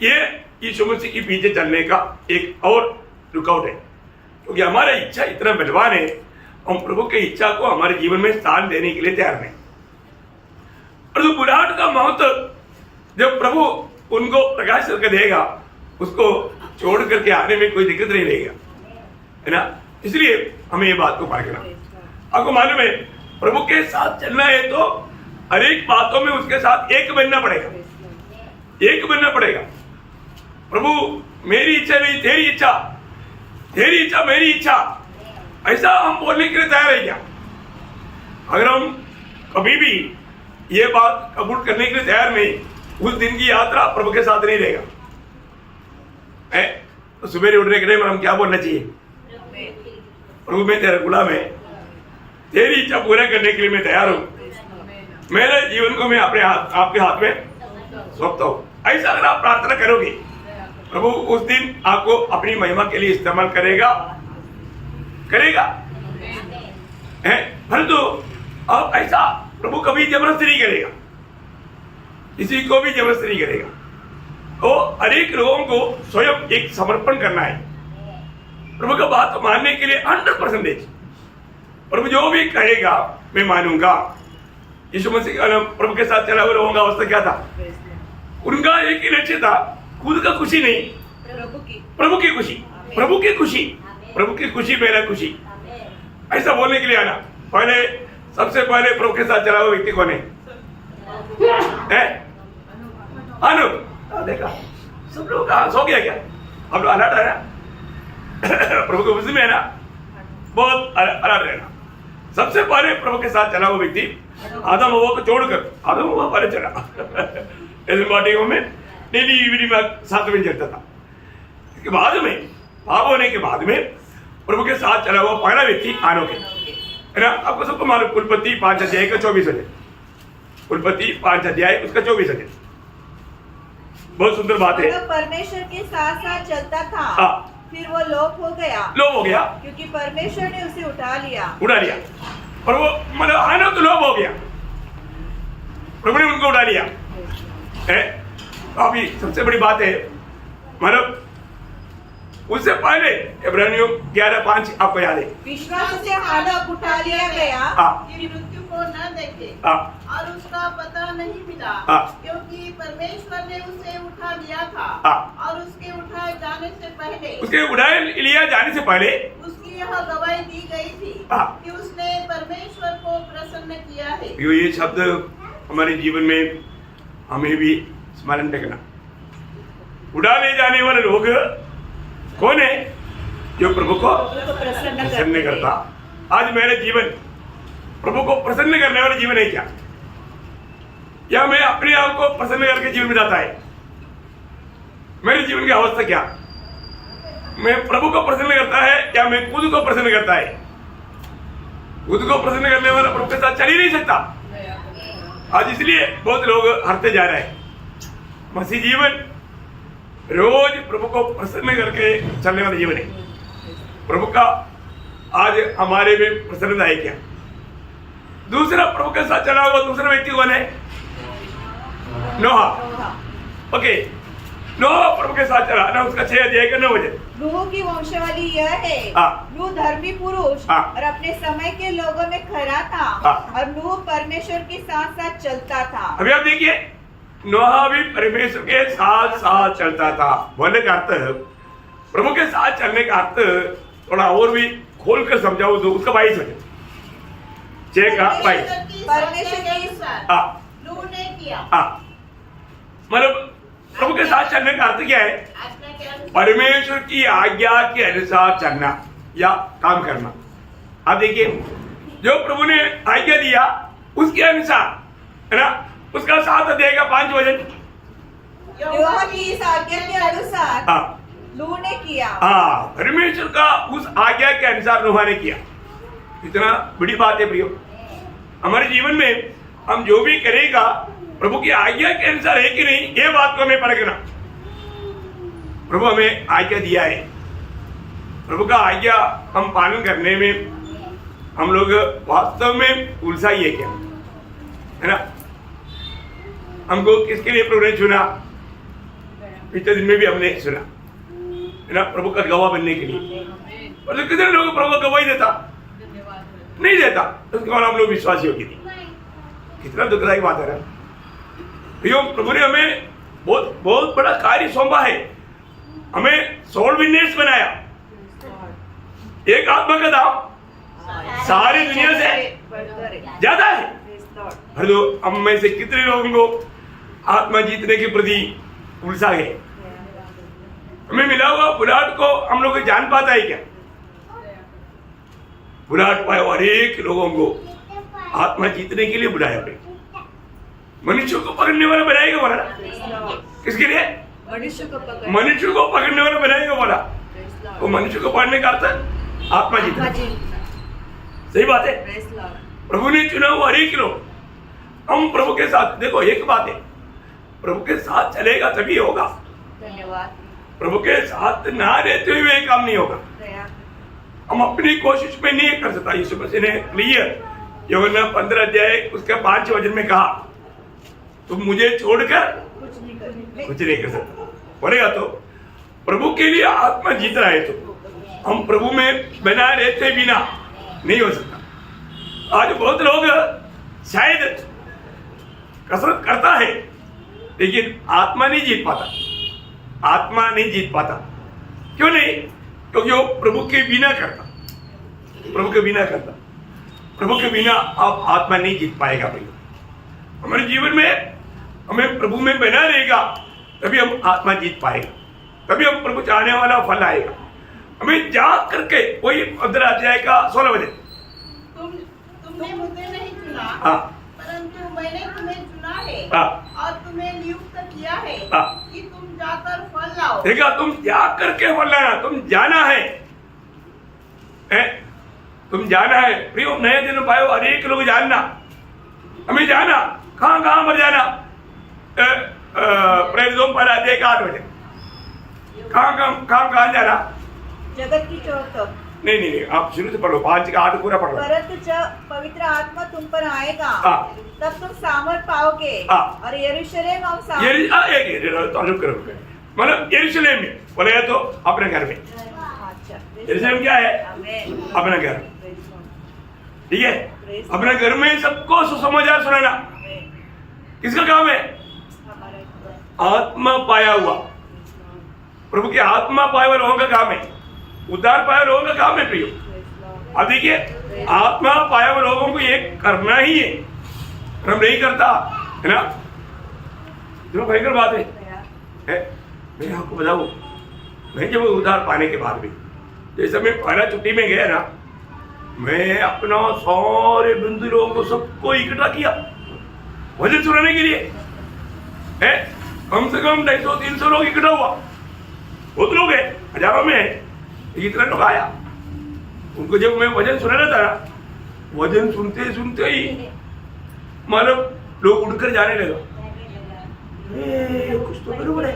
ये यीशु मसीह के पीछे चलने का एक और रुकावट है, क्योंकि हमारा इच्छा इतना बलवान है, हम प्रभु की इच्छा को हमारे जीवन में स्थान देने के लिए तैयार नहीं। और जो बुढ़ाट का महत्व जब प्रभु उनको प्रकाश करके देगा, उसको छोड़ करके आने में कोई दिक्कत नहीं रहेगा, है ना। इसलिए हमें ये बात को पार करना। आपको मालूम है, प्रभु के साथ चलना है तो हर एक बातों में उसके साथ एक बनना पड़ेगा, एक बनना पड़ेगा। प्रभु मेरी इच्छा नहीं तेरी इच्छा, तेरी इच्छा मेरी इच्छा, ऐसा हम बोलने के लिए तैयार है क्या? अगर हम कभी भी ये बात कबूल करने के लिए तैयार नहीं, उस दिन की यात्रा प्रभु के साथ नहीं रहेगा। तो सुबह उठने के टाइम हम क्या बोलना चाहिए? प्रभु मैं तेरा गुलाम है, तेरी इच्छा पूरा करने के लिए मैं तैयार हूं, मेरे जीवन को मैं अपने हाथ आपके हाथ में सौंपता हूं। ऐसा अगर आप प्रार्थना करोगे, प्रभु उस दिन आपको अपनी महिमा के लिए इस्तेमाल करेगा, करेगा, है। परंतु अब ऐसा प्रभु कभी जबरदस्ती नहीं करेगा, किसी को भी जबरदस्ती नहीं करेगा। तो हर एक लोगों को स्वयं एक समर्पण करना है, प्रभु का बात मानने के लिए 100%। प्रभु जो भी कहेगा मैं मानूंगा। यीशु मसीह प्रभु के साथ चला हुआ लोगों का अवस्था क्या था? उनका एक ही लक्ष्य था, खुद का खुशी नहीं, प्रभु की खुशी, प्रभु की खुशी, प्रभु की खुशी मेरा खुशी, ऐसा बोलने के लिए आना। पहले सबसे पहले प्रभु के साथ चला हुआ व्यक्ति कौन है? अनूप। देखा, सब लोग सो गया क्या? हम लोग अलर्ट है ना, प्रभु के खुशी में है ना, बहुत अलर्ट रहना। सबसे पहले प्रभु के साथ चला हुआ व्यक्ति आदम हवा को छोड़कर, आदम हवा पहले चला बाटियों में डेली इवनिंग में साथ में चलता था। इसके बाद में पाप होने के बाद में प्रभु के साथ चला हुआ पहला व्यक्ति आनोक है ना। आपको सबको मालूम, कुलपति 5 अध्याय का 24 वचन, कुलपति 5 अध्याय उसका 24 वचन, बहुत सुंदर बात है। परमेश्वर के साथ साथ चलता था, फिर वो लोप हो गया, क्योंकि परमेश्वर ने उसे उठा लिया। और वो मतलब आना तो लोप हो गया, प्रभु ने उनको उठा लिया है। अभी सबसे बड़ी बात है, मतलब उससे पहले इब्रानियों 11:5 आपको याद है। विश्वास से हानोक उठा लिया गया कि मृत्यु को न देखे और उसका पता नहीं मिला क्योंकि परमेश्वर ने उसे उठा लिया था और उसके उठाए जाने से पहले उसकी यह गवाही दी गई थी कि उसने परमेश्वर को प्रसन्न किया है। ये शब्द हमारे जीवन में हमें भी स्मरण रखना। उड़ा ले जाने वाले लोग कौन है? जो प्रभु को प्रसन्न करता। आज मेरे जीवन प्रभु को प्रसन्न करने वाला जीवन है क्या, या मैं अपने आप को प्रसन्न करके जीवन बिताता है? मेरे जीवन की अवस्था क्या? मैं प्रभु को प्रसन्न करता है या मैं खुद को प्रसन्न करता है? खुद को प्रसन्न करने वाला प्रभु के साथ चल ही नहीं सकता। आज इसलिए बहुत लोग हरते जा रहे हैं। मसीह जीवन रोज प्रभु को प्रसन्न करके चलने वाला जीवन है। प्रभु का आज हमारे में प्रसन्नता है क्या? दूसरा प्रभु के साथ चला हुआ दूसरा व्यक्ति कौन है? नोहा। ओके, नोहा प्रभु के साथ चला ना, उसका 6 अध्याय का 9 वचन। नूह की वंशावली यह है, नूह धर्मी पुरुष और अपने समय के लोगों में खरा था और नूह परमेश्वर के साथ साथ चलता था। अभी आप देखिए, नोहा भी परमेश्वर के साथ साथ चलता था। बोलने का अर्थ, प्रभु के साथ चलने का अर्थ थोड़ा और भी खोल कर समझाओ तो उसका 22 वचन 6 का 22। परमेश्वर के अनुसार नूह ने किया। मतलब प्रभु के साथ चलने का अर्थ क्या है? परमेश्वर की आज्ञा के अनुसार चलना या काम करना। आप देखिए, जो प्रभु ने आज्ञा दिया उसके अनुसार, है ना, उसका 7 अध्याय का 5 वचन। यहोवा की इस आज्ञा के अनुसार नूह ने किया। परमेश्वर का उस आज्ञा के अनुसार नूह ने किया। इतना बड़ी बात है प्रियो। हमारे जीवन में हम जो भी करेगा प्रभु की आज्ञा के अनुसार है कि नहीं, ये बात को हमें परखना। प्रभु हमें आज्ञा दिया है, प्रभु का आज्ञा हम पालन करने में हम लोग वास्तव में उलझा ही है क्या, है ना? हमको किसके लिए प्रभु ने चुना? पिछले दिन में भी हमने सुना, है ना, प्रभु का गवाह बनने के लिए। और कितने लोग प्रभु को गवाही देता नहीं देता, उसके बाद हम लोग विश्वासी होगी थी। कितना दुखदायी बात है। प्रभु ने हमें बहुत बहुत बड़ा कार्य सौंपा है। हमें सोल विनर्स बनाया। एक आत्मा का दाम सारी दुनिया से ज्यादा है। हर दो हम में से कितने लोगों को आत्मा जीतने के प्रति उलझा गए? हमें मिला हुआ बुलाहट को हम लोग जान पाता है क्या? बुलाहट पाए हर एक लोगों को आत्मा जीतने के लिए बुलाया भाई। मनुष्य को पकड़ने वाला बनाएगा बोला। किसके लिए? मनुष्य को पकड़ने वाला बनाएगा बोला। तो मनुष्य को पकड़ने का अर्थ आत्मा जीतना। सही बात है। प्रभु ने चुना हुआ हर एक लोग। हम प्रभु के साथ, देखो एक बात है, प्रभु के साथ चलेगा तभी होगा। धन्यवाद। प्रभु के साथ ना रहते हुए काम नहीं होगा। हम अपनी कोशिश में नहीं कर सकता। यीशु मसीह ने क्लियर यूहन्ना 15 अध्याय उसके 5 वचन में कहा, तुम मुझे छोड़कर कुछ नहीं कर सकता। बोलेगा तो प्रभु के लिए आत्मा जीत रहा है तो हम प्रभु में बना रहते बिना नहीं हो सकता। आज बहुत लोग शायद कसरत करता है लेकिन आत्मा नहीं जीत पाता। आत्मा नहीं जीत पाता। क्यों नहीं? क्योंकि वो प्रभु के बिना करता। प्रभु के बिना करता। प्रभु के बिना आप आत्मा नहीं जीत पाएगा भाई। हमारे जीवन में हमें प्रभु में बना रहेगा तभी हम आत्मा जीत पाएगा, तभी हम प्रभु चाहने वाला फल आएगा। हमें जाग करके वही 15 अध्याय का 16 वचन, तुमने मुझे नहीं चुना परंतु मैंने तुम्हें चुना है और तुम्हें नियुक्त किया है कि तुम जाकर फल लाओ। देखा, तुम जाग करके फल लाना। तुम जाना है, तुम जाना है। प्रियो नए दिन पायो हर एक लोग जानना, हमें जाना। कहाँ कहाँ पर जाना? प्रेरितों पर अध्याय का 8 बजे कहाँ जाना? जगत की चौक तक। नहीं, आप शुरू से पढ़ो, 5 का 8 पूरा पढ़ो। परंतु जब पवित्र आत्मा तुम पर आएगा तब तुम सामर्थ पाओगे और यरूशलेम और मतलब यरूशलेम में, बोले तो अपने घर में। अच्छा, यरूशलेम क्या है? आमीन। अपना घर, ठीक है? अपने घर में सबको सुसमाचार सुनाना किसका काम है? आत्मा पाया हुआ, प्रभु की आत्मा पाए हुए लोगों का काम है, उद्धार पाए लोगों का काम है प्रियो। अब देखिए, आत्मा पाए हुए लोगों को ये करना ही है, हम नहीं करता है ना, जो भयंकर बात है। मैं आपको बताऊं, मैं जब उद्धार पाने के बाद भी, जैसे मैं पहला छुट्टी में गया ना, मैं अपना सारे बंधु लोगों को सबको इकट्ठा किया वचन सुनाने के लिए, है कम से कम 250-300 लोग इकट्ठा हुआ, बहुत लोग हैं, हजारों में है, इतना लोग आया। उनको जब मैं वचन सुना रहा था ना, वचन सुनते सुनते ही मतलब लोग उड़कर जाने लगा, कुछ तो बरोबर है।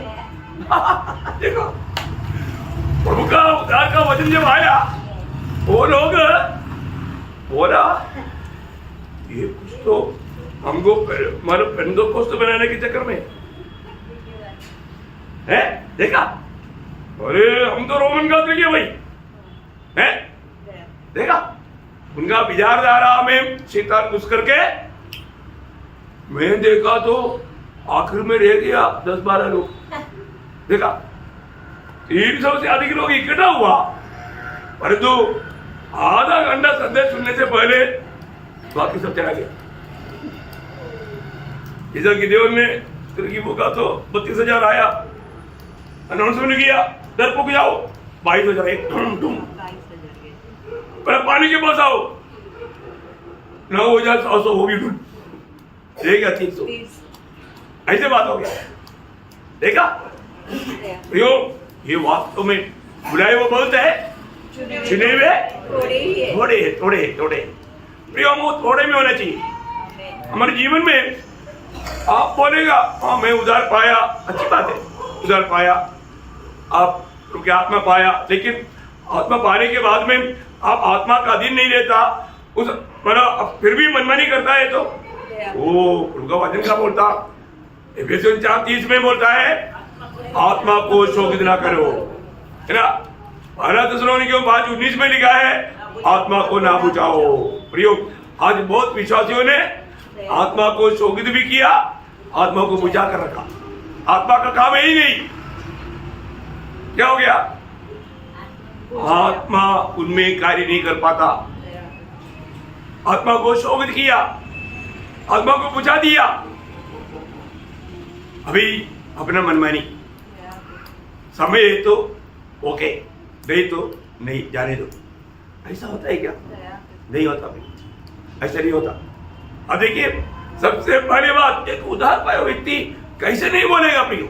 देखो, प्रभु का उद्धार का वचन जब आया, वो लोग बोला ये कुछ तो हमको मतलब पेंटोकोस्त बनाने के चक्कर में है, देखा? अरे हम तो रोमन कैथोलिक है भाई, है? देखा? उनका विचारधारा में शैतान घुस करके मैं देखा तो आखिर में रह गया 10-12 लोग, देखा? 300 से अधिक लोग इकट्ठा हुआ, परंतु आधा घंटा संदेश सुनने से पहले बाकी सब चला गया। इधर गिदेवन ने तरकीबों का तो 32,000 आया, अनाउंसमेंट किया, डरपोक जाओ 22,000 एक पानी के पास आओ 9,100 वो भी ढूंढ देगा 300, ऐसे बात हो गया, देखा? प्रियो, ये वास्तव में बुलाए वो बहुत है, चुने हुए थोड़े प्रियो, हम थोड़े में होना चाहिए हमारे जीवन में। आप बोलेगा हाँ मैं उद्धार पाया, अच्छी बात है, उद्धार पाया, आप क्योंकि आत्मा पाया, लेकिन आत्मा पाने के बाद में आप आत्मा का अधीन नहीं रहता, उस मतलब फिर भी मनमानी करता है, तो वो उनका वचन क्या बोलता? एफेसियन 4:30 में बोलता है आत्मा को शोकित ना करो, है ना? 1 थिस्सलुनीकियों 5:19 में लिखा है आत्मा को ना बुझाओ। प्रियो, आज बहुत विश्वासियों ने आत्मा को शोकित भी किया, आत्मा को बुझा कर रखा। आत्मा का काम है ही नहीं, क्या हो गया? आत्मा उनमें कार्य नहीं कर पाता, आत्मा को शोकित किया, आत्मा को बुझा दिया। अभी अपना मनमानी, समय है तो ओके, नहीं तो नहीं, जाने दो। ऐसा होता है क्या? नहीं होता भाई, ऐसा नहीं होता। अब देखिए, सबसे पहली बात, एक उद्धार पाया व्यक्ति कैसे नहीं बोलेगा प्रियो,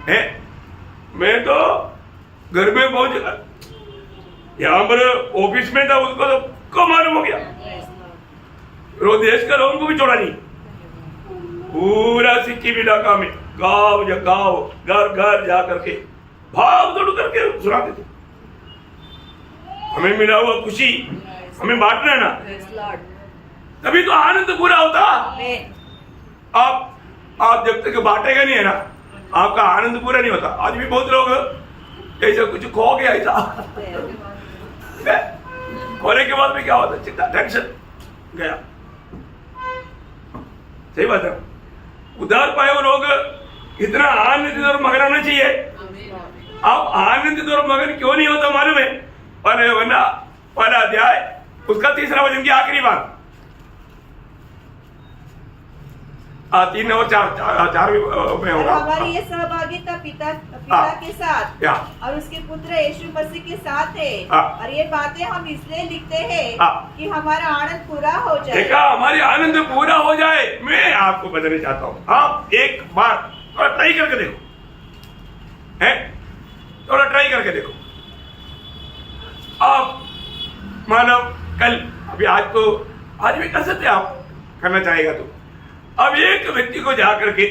है? मैं तो घर में पहुंच, यहाँ पर ऑफिस में था, उसको तो कब मालूम हो गया, देश का लोगों को भी छोड़ा नहीं, पूरा सिक्किम इलाका में गांव या गांव, घर घर जा करके भाग दौड़ करके सुनाते थे। हमें मिला हुआ खुशी हमें बांटना है ना, तभी तो आनंद पूरा होता। आप जब तक बांटेगा नहीं है ना, आपका आनंद पूरा नहीं होता। आज भी बहुत लोग ऐसा कुछ खो गया, ऐसा खोने के बाद में क्या होता? चिंता, टेंशन गया। सही बात है। उद्धार पाए हुए लोग इतना आनंदित और मगन होना चाहिए। आप आनंदित और मगन क्यों नहीं होता मालूम है? पहला अध्याय उसका 3रा वचन की आखिरी बात, 3 और 4 में होगा। हमारी ये सहभागिता पिता के साथ और उसके पुत्र यीशु मसीह के साथ है, और ये बातें हम इसलिए लिखते हैं कि हमारा आनंद पूरा हो जाए। देखा, हमारी आनंद पूरा हो जाए। मैं आपको बताना चाहता हूँ, आप एक बार थोड़ा ट्राई करके देखो, है? थोड़ा ट्राई करके देखो। आप मानो कल, अभी आज भी कर सकते, आप करना चाहेगा तो अब एक व्यक्ति को जाकर के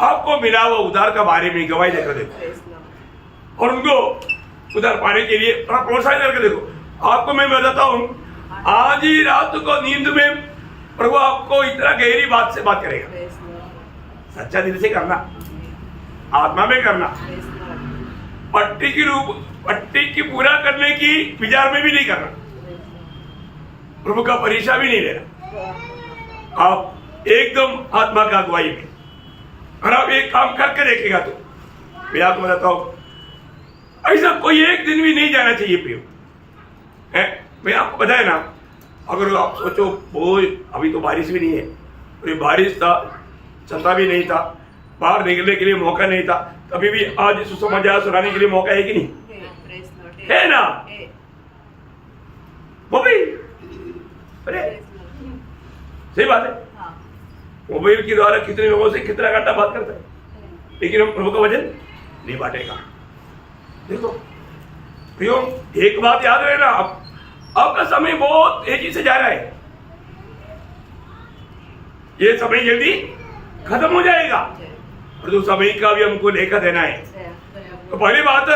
आपको मिला हुआ उद्धार का बारे में गवाही देकर देखो, और उनको उद्धार पाने के लिए थोड़ा प्रोत्साहित करके देखो। आपको मैं बताता हूँ, आज ही रात को नींद में प्रभु आपको इतना गहरी बात से बात करेगा। सच्चा दिल से करना, आत्मा में करना, पट्टी की पूरा करने की विचार में भी नहीं करना, प्रभु का परीक्षा भी नहीं लेना। आप एकदम आत्मा का अगुवाई में, और आप एक काम करके देखेगा तो मैं आपको बताता हूं, ऐसा कोई एक दिन भी नहीं जाना चाहिए प्रियो। मैं आपको बताया ना, अगर आप सोचो वो अभी तो बारिश भी नहीं है, तो बारिश था, छता भी नहीं था, बाहर निकलने के लिए मौका नहीं था, तभी भी आज सुसमाचार सुनाने के लिए मौका है कि नहीं है ना? मोबाइल, अरे सही बात है, मोबाइल के द्वारा कितने लोगों से कितना घंटा बात करते हैं, लेकिन हम प्रभु का वचन नहीं बांटेगा। देखो प्रियो, एक बात याद रहे ना, आपका समय बहुत तेजी से जा रहा है, ये समय जल्दी खत्म हो जाएगा, और तो समय का भी हमको लेकर देना है। तो पहली बात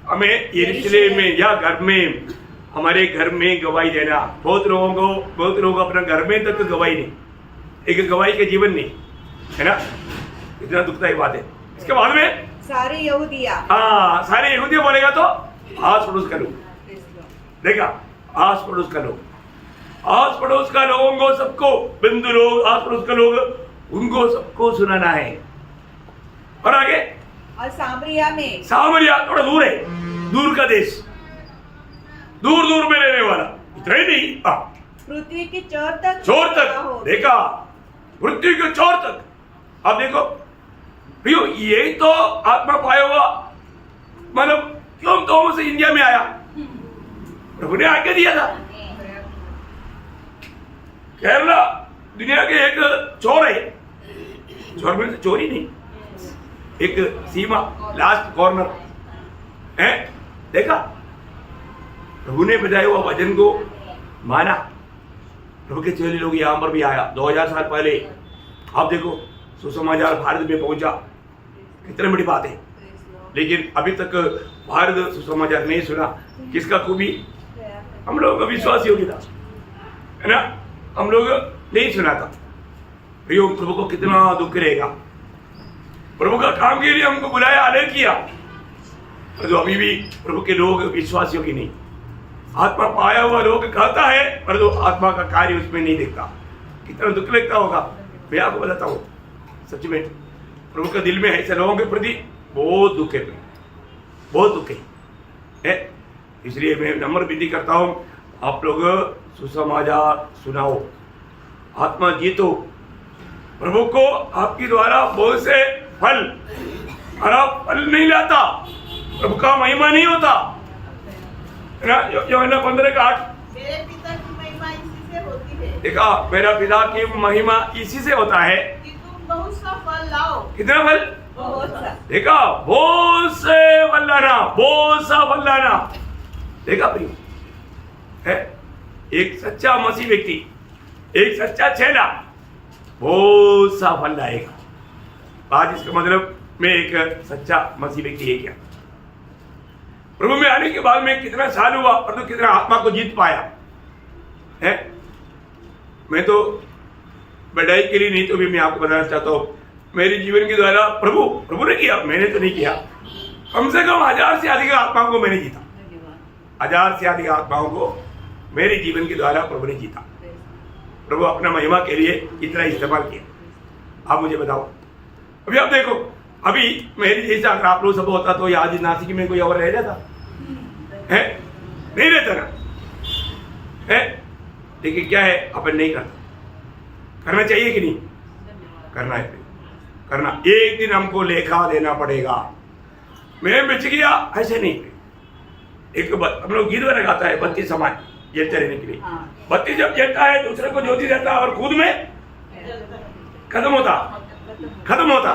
हमें यरूशलेम में या घर में, हमारे घर में गवाही देना। बहुत लोग अपना घर में तक गवाही नहीं, एक गवाही के जीवन नहीं है ना, इतना दुखदायी बात है। इसके बाद में सारे यहूदिया, हाँ सारे यहूदिया बोलेगा तो आस पड़ोस का लोग, देखा, आस पड़ोस का लोग, आस पड़ोस का लोगों को सबको, बिंदु लोग, आस पड़ोस का लोग, उनको सबको सुनाना है। और आगे और सामरिया में, सामरिया थोड़ा दूर है, दूर का देश, दूर दूर में रहने वाला, इतना ही नहीं, पृथ्वी के छोर तक देखा, पृथ्वी के छोर तक। अब देखो प्रियो, यही तो आत्मा पाया हुआ, मतलब क्यों तो से इंडिया में आया, प्रभु ने आगे दिया था। केरला दुनिया के एक छोर है, छोर में से चोरी नहीं, एक सीमा, लास्ट कॉर्नर है, देखा, प्रभु ने बताया हुआ वचन को माना। प्रभु के चेले लोग यहां पर भी आया 2000 साल पहले। आप देखो सुसमाचार भारत में पहुंचा, कितनी बड़ी बात है, लेकिन अभी तक भारत सुसमाचार नहीं सुना। किसका खूबी? हम लोग का विश्वास योग्यता है ना, हम लोग नहीं सुना था। प्रभु को कितना दुख रहेगा, प्रभु का काम के लिए हमको बुलाया, आदर किया, और जो अभी भी प्रभु के लोग विश्वास योग्य नहीं, आत्मा पाया हुआ लोग कहता है, पर जो आत्मा का कार्य उसमें नहीं देखता, कितना दुख लगता होगा। मैं आपको बताता हूँ, सच में प्रभु का दिल में ऐसे लोगों के प्रति बहुत दुख है, बहुत दुख है। इसलिए मैं नम्र विनती करता हूँ, आप लोग सुसमाचार सुनाओ, आत्मा जीतो, प्रभु को आपके द्वारा बहुत से फल, और आप फल नहीं लाता, प्रभु का महिमा नहीं होता ना। यूहन्ना 15:8, मेरे पिता की महिमा इसी से होती है, देखा, मेरा पिता की महिमा इसी से होता है कि तुम बहुत सा फल लाओ। कितना फल? बहुत सा, देखा, बहुत से फल लाना, बहुत सा फल लाना। देखा प्रिय है, एक सच्चा मसीह व्यक्ति, एक सच्चा चेला बहुत सा फल लाएगा। आज इसका मतलब मैं एक सच्चा मसीह व्यक्ति है क्या? प्रभु में आने के बाद में कितना साल हुआ, और तो कितना आत्मा को जीत पाया है। मैं तो बढ़ाई के लिए नहीं, तो भी मैं आपको बताना चाहता हूँ, मेरे जीवन के द्वारा प्रभु ने किया, मैंने तो नहीं किया। कम से कम 1000 से अधिक आत्माओं को मैंने जीता, 1000 से अधिक आत्माओं को मेरे जीवन के द्वारा प्रभु ने जीता। प्रभु अपना महिमा के लिए इतना इस्तेमाल किया। आप मुझे बताओ, अभी आप देखो, अभी मेरी जैसा अगर आप लोग सब होता तो आज नासिक में कोई और रह जाता है? नहीं रहता ना है। लेकिन क्या है, अपन नहीं करता। करना चाहिए कि नहीं? करना है, करना। एक दिन हमको लेखा देना पड़ेगा। मैं बच गया ऐसे नहीं। एक हम लोग गीत में लगाता है, बत्ती समान जलते रहने के लिए। बत्ती जब जलता है दूसरे को ज्योति देता है, और खुद में खत्म होता,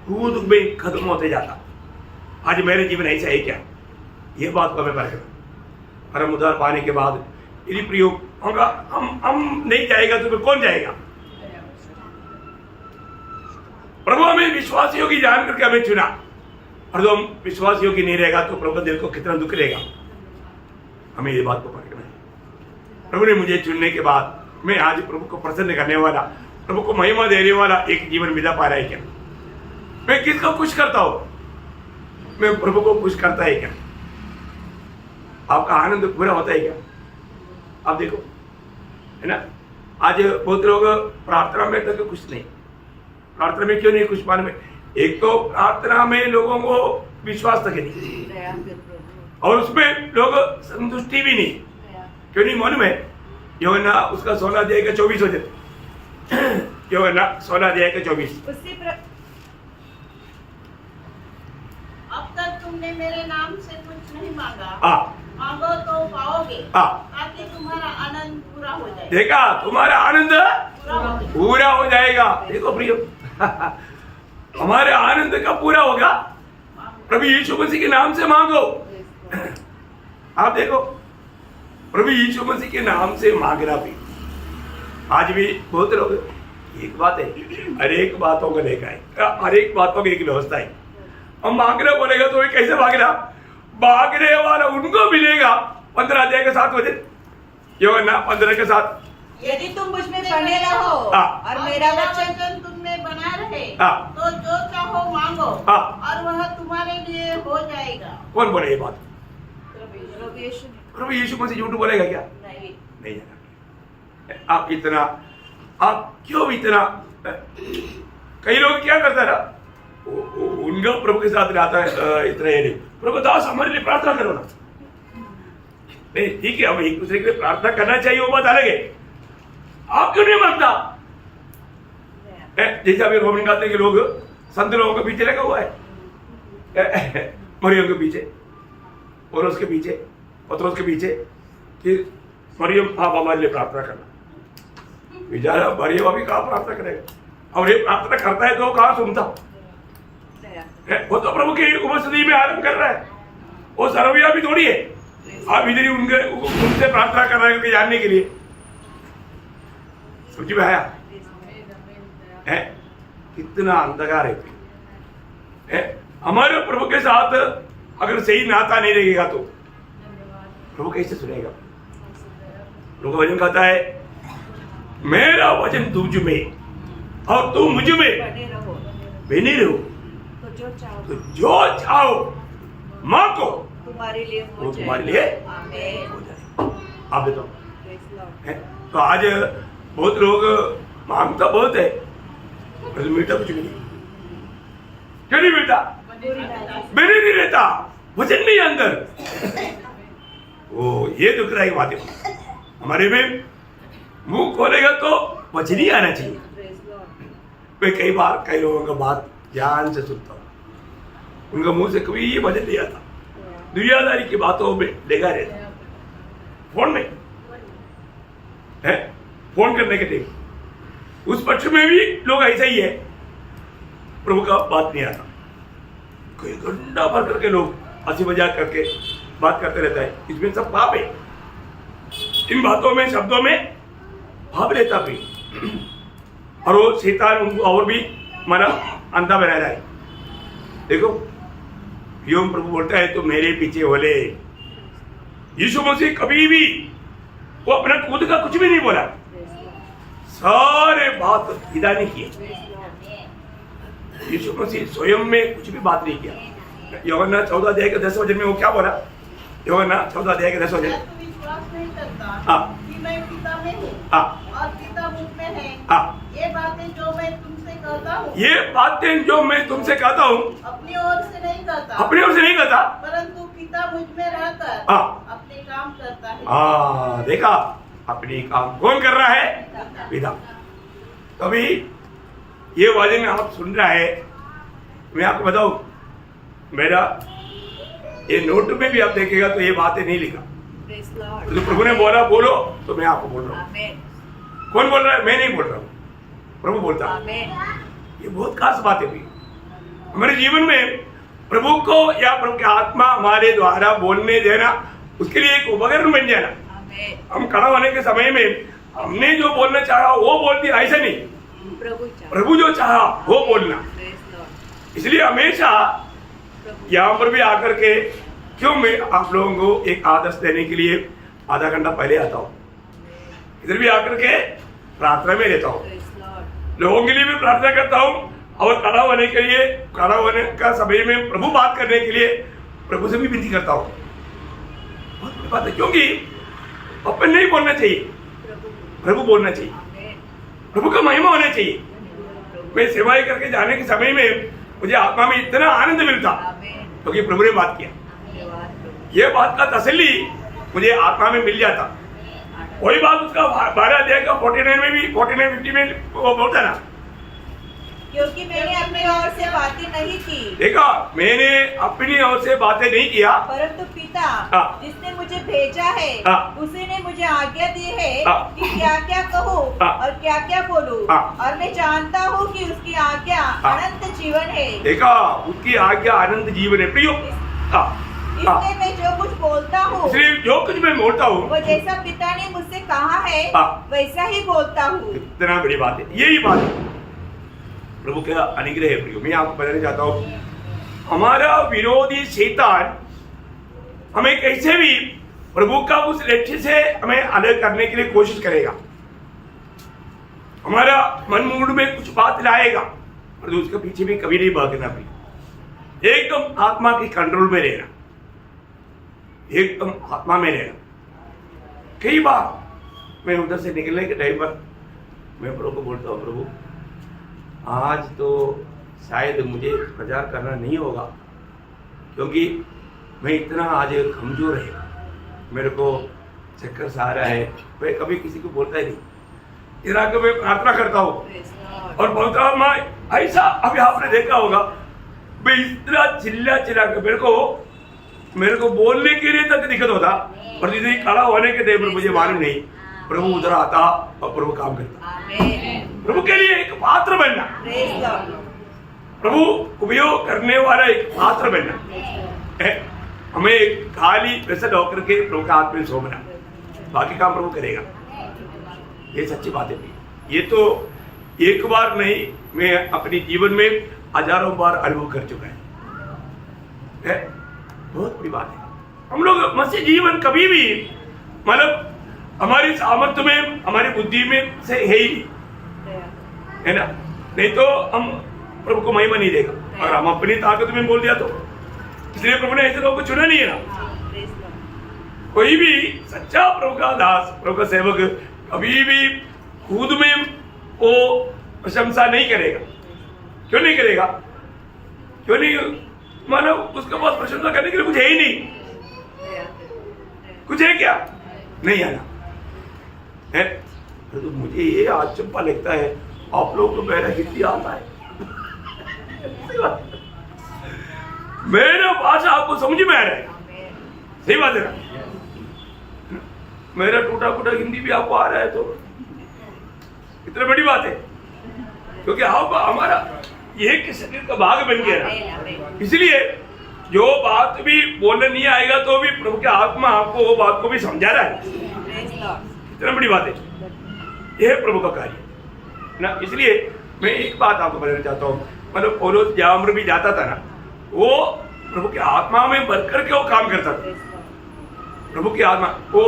खुद में खत्म होते जाता। आज मेरे जीवन ऐसा है क्या? ये बात को हमें परखना। और हम उद्धार पाने के बाद यदि प्रयोग होगा, हम नहीं जाएगा तो फिर कौन जाएगा? प्रभु हमें विश्वास योगी जान करके हमें चुना, और जो हम विश्वास योगी नहीं रहेगा तो प्रभु दिल को कितना दुख रहेगा। हमें ये बात को परखना है। प्रभु ने मुझे चुनने के बाद मैं आज प्रभु को प्रसन्न करने वाला, प्रभु को महिमा देने वाला एक जीवन बिता पा रहा है क्या? मैं किसको खुश करता हूं? मैं प्रभु को खुश करता है क्या? आपका आनंद पूरा होता है क्या? आप देखो, है ना, आज बहुत लोग प्रार्थना में तक खुश नहीं। प्रार्थना में क्यों नहीं खुश? मालूम है, एक तो प्रार्थना में लोगों को विश्वास तक नहीं, और उसमें लोग संतुष्टि भी नहीं। क्यों नहीं मालूम है? यूहन्ना उसका 16 अध्याय का 24 वचन, यूहन्ना 16 अध्याय का 24। अब तक तुमने मेरे नाम से कुछ नहीं मांगा, मांगो तो पाओगे, ताकि तुम्हारा आनंद पूरा हो जाए। देखा, तुम्हारा आनंद पूरा हो जाएगा। देखो प्रियो, हमारे आनंद का पूरा होगा प्रभु यीशु मसीह के नाम से मांगो। आप देखो, प्रभु यीशु मसीह के नाम से मांगना भी आज भी बहुत लोग, एक बात है, हर एक बातों को लेकर है, हर एक बातों की एक व्यवस्था है। हम मांगना बोलेगा तो कैसे मांगना? मांगने वाला उनको मिलेगा। 15 अध्याय के 7 वचन, यूहन्ना 15 के 7। यदि तुम मुझ में बने रहो और मेरा वचन तुम में बना रहे, तो जो चाहो मांगो और वह तुम्हारे लिए हो जाएगा। कौन बोले ये बात? प्रभु यीशु मसीह झूठ बोलेगा क्या? नहीं जाना। आप क्यों इतना? कई लोग क्या करता है ना, उनका प्रभु के साथ रहता है, इतना ही नहीं, प्रभु दास हमारे लिए प्रार्थना करो ना। नहीं, ठीक है, हम एक दूसरे के लिए प्रार्थना करना चाहिए, वो बात अलग है। आप क्यों नहीं मांगता? जैसे अभी रोमन कहते हैं कि लोग संत लोगों के पीछे लगा हुआ है, मरियम के पीछे, और उसके पीछे, पतरस के पीछे, कि मरियम आप हमारे लिए प्रार्थना करना। बेचारा मरियम अभी कहाँ प्रार्थना करेगा? और ये प्रार्थना करता है तो कहाँ सुनता? वो तो प्रभु की उपस्थिति में आराम कर रहा है, वो सर्वव्यापी थोड़ी है। आप इधर ही उनसे प्रार्थना कर रहे हैं जानने के लिए। समझ में आया है? कितना अंधकार है। हमारे प्रभु के साथ अगर सही नाता नहीं रहेगा तो प्रभु कैसे सुनेगा? प्रभु का वचन कहता है, मेरा वचन तुझ में और तू मुझ में बने रहो, तो जो चाहो मांगो तुम्हारे लिए वो तुम्हारे लिए हो जाए। आप बताओ, तो आज बहुत लोग मांगता बहुत है, मीठा कुछ नहीं। क्यों नहीं मीठा? मेरे नहीं रहता, वचन नहीं अंदर। वो ये दुख रहा है बातें हमारे में। मुंह खोलेगा तो वचन ही आना चाहिए। मैं कई बार कई लोगों का बात ध्यान से सुनता हूँ, उनका मुंह से कभी ये वचन नहीं आता, दुनियादारी की बातों में लेगा रहता, फोन में है, फोन करने के लिए उस पक्ष में भी लोग ऐसा ही है, प्रभु का बात नहीं आता। कोई घंटा भर करके लोग हंसी मजाक करके बात करते रहता है, इसमें सब पाप है। इन बातों में, शब्दों में भाव रहता भी, और वो शैतान उनको और भी माना अंधा बना रहा है। देखो, यूं प्रभु बोलता है तो मेरे पीछे बोले। यीशु मसीह कभी भी वो अपना खुद का कुछ भी नहीं बोला, सारे बात विदा नहीं किए। यीशु मसीह स्वयं में कुछ भी बात नहीं किया। यूहन्ना 14 अध्याय के 10 वचन में वो क्या बोला? यूहन्ना 14 अध्याय के 10 वचन, विश्वास नहीं करता कि मैं पिता में हूँ और पिता मुझ में है। ये बातें जो मैं तुमसे कहता हूँ, ये बातें जो मैं तुमसे कहता हूँ अपनी ओर से नहीं कहता, अपनी ओर से नहीं कहता, परंतु पिता मुझ में रहकर अपने काम करता है। देखा, अपने काम कौन कर रहा है? पिता। तभी ये वचन आप सुन रहा है। मैं आपको बताऊं, मेरा ये नोट में भी आप देखेगा तो ये बातें नहीं लिखा, तो प्रभु ने बोला बोलो, तो मैं आपको बोल रहा हूँ। कौन बोल रहा है? मैं नहीं बोल रहा हूँ, प्रभु बोलता है। ये बहुत खास बात है भी हमारे जीवन में। प्रभु को या प्रभु की आत्मा हमारे द्वारा बोलने देना, उसके लिए एक उपकरण बन जाना। हम खड़ा होने के समय में हमने जो बोलना चाहा वो बोल दिया, ऐसा नहीं, प्रभु जो चाहा वो बोलना। इसलिए हमेशा यहाँ पर भी आकर के, क्यों मैं आप लोगों को एक आदर्श देने के लिए आधा घंटा पहले आता हूँ, इधर भी आकर के प्रार्थना में रहता हूँ, लोगों के लिए भी प्रार्थना करता हूँ, और खड़ा होने का समय में प्रभु बात करने के लिए प्रभु से भी विनती करता हूँ। बहुत बड़ी बात है, क्योंकि अपन नहीं बोलना चाहिए, प्रभु बोलना चाहिए, प्रभु का महिमा होना चाहिए। मैं सेवाएं करके जाने के समय में मुझे आत्मा में इतना आनंद मिलता क्योंकि प्रभु ने बात किया। ये बात का तसल्ली मुझे आत्मा में मिल जाता। वही बात उसका 12 अध्याय का 49 में भी 49-50 में वो बोलता ना, क्योंकि मैंने अपनी ओर से बातें नहीं की। देखा, मैंने अपनी ओर से बातें नहीं किया, परंतु पिता जिसने मुझे भेजा है उसी ने मुझे आज्ञा दी है कि क्या क्या कहूँ और क्या क्या बोलूँ, और मैं जानता हूँ कि उसकी आज्ञा अनंत जीवन है। देखा, उसकी आज्ञा अनंत जीवन है प्रियो। इसलिए मैं जो कुछ बोलता हूँ, इसलिए जो कुछ मैं बोलता हूँ वो जैसा पिता ने मुझसे कहा है वैसा ही बोलता हूँ। इतना बड़ी बात है, यही बात है। प्रभु का अनुग्रह है प्रियो। मैं आपको बताना चाहता हूँ, हमारा विरोधी शैतान हमें कैसे भी प्रभु का उस लक्ष्य से हमें अलग करने के लिए कोशिश करेगा। हमारा मन मूड में कुछ बात लाएगा, पर उसके पीछे भी कभी नहीं भागना प्रियो। एकदम आत्मा की कंट्रोल में रहना, एकदम आत्मा में रहना। कई बार मैं उधर से निकलने के टाइम पर मैं प्रभु को बोलता हूँ, प्रभु आज तो शायद मुझे प्रचार करना नहीं होगा, क्योंकि मैं इतना आज कमजोर है, मेरे को चक्कर सा आ रहा है। मैं कभी किसी को बोलता ही नहीं, इतना कि मैं प्रार्थना करता हूँ और बोलता हूँ मैं ऐसा। अभी आपने देखा होगा, मैं इतना चिल्ला के मेरे को बोलने के लिए तक दिक्कत होता, और यदि खड़ा होने के टाइम पर मुझे मालूम नहीं, प्रभु उधर आता और प्रभु काम करता। प्रभु के लिए एक पात्र बनना, प्रभु उपयोग करने वाला एक पात्र बनना, हमें खाली वेसल होकर के प्रभु का हाथ में सौंपना, बाकी काम प्रभु करेगा। ये सच्ची बात है। ये तो एक बार नहीं, मैं अपने जीवन में हजारों बार अनुभव कर चुका है। बहुत बड़ी बात है। हम लोग मसीह जीवन कभी भी मतलब हमारी सामर्थ्य में, हमारी बुद्धि में से है ही, है ना, नहीं तो हम प्रभु को महिमा नहीं देगा। और हम अपनी ताकत में बोल दिया तो, इसलिए प्रभु ने ऐसे लोगों को चुना नहीं है ना। कोई भी सच्चा प्रभु का दास, प्रभु का सेवक कभी भी खुद में वो प्रशंसा नहीं करेगा। क्यों नहीं करेगा? क्यों नहीं? मतलब उसके पास प्रशंसा करने के लिए कुछ है ही नहीं। कुछ है क्या? नहीं है ना, है? तो मुझे ये आश्चर्य लगता है, आप लोग को मेरा हिंदी आता है, मेरा भाषा आपको समझ में आ रहा है, सही बात है ना? मेरा टूटा फूटा हिंदी भी आपको आ रहा है, तो इतनी बड़ी बात है, क्योंकि आप हमारा एक शरीर का भाग बन गया ना। इसलिए जो बात भी बोलने नहीं आएगा तो भी प्रभु की आत्मा आपको वो बात को भी समझा रहा है। इतना बड़ी बात है, यह प्रभु का कार्य ना। इसलिए मैं एक बात आपको बताना चाहता हूँ, मतलब पौलुस जहाँ भी जाता था ना, वो प्रभु की आत्मा में भर करके वो काम करता था। प्रभु की आत्मा वो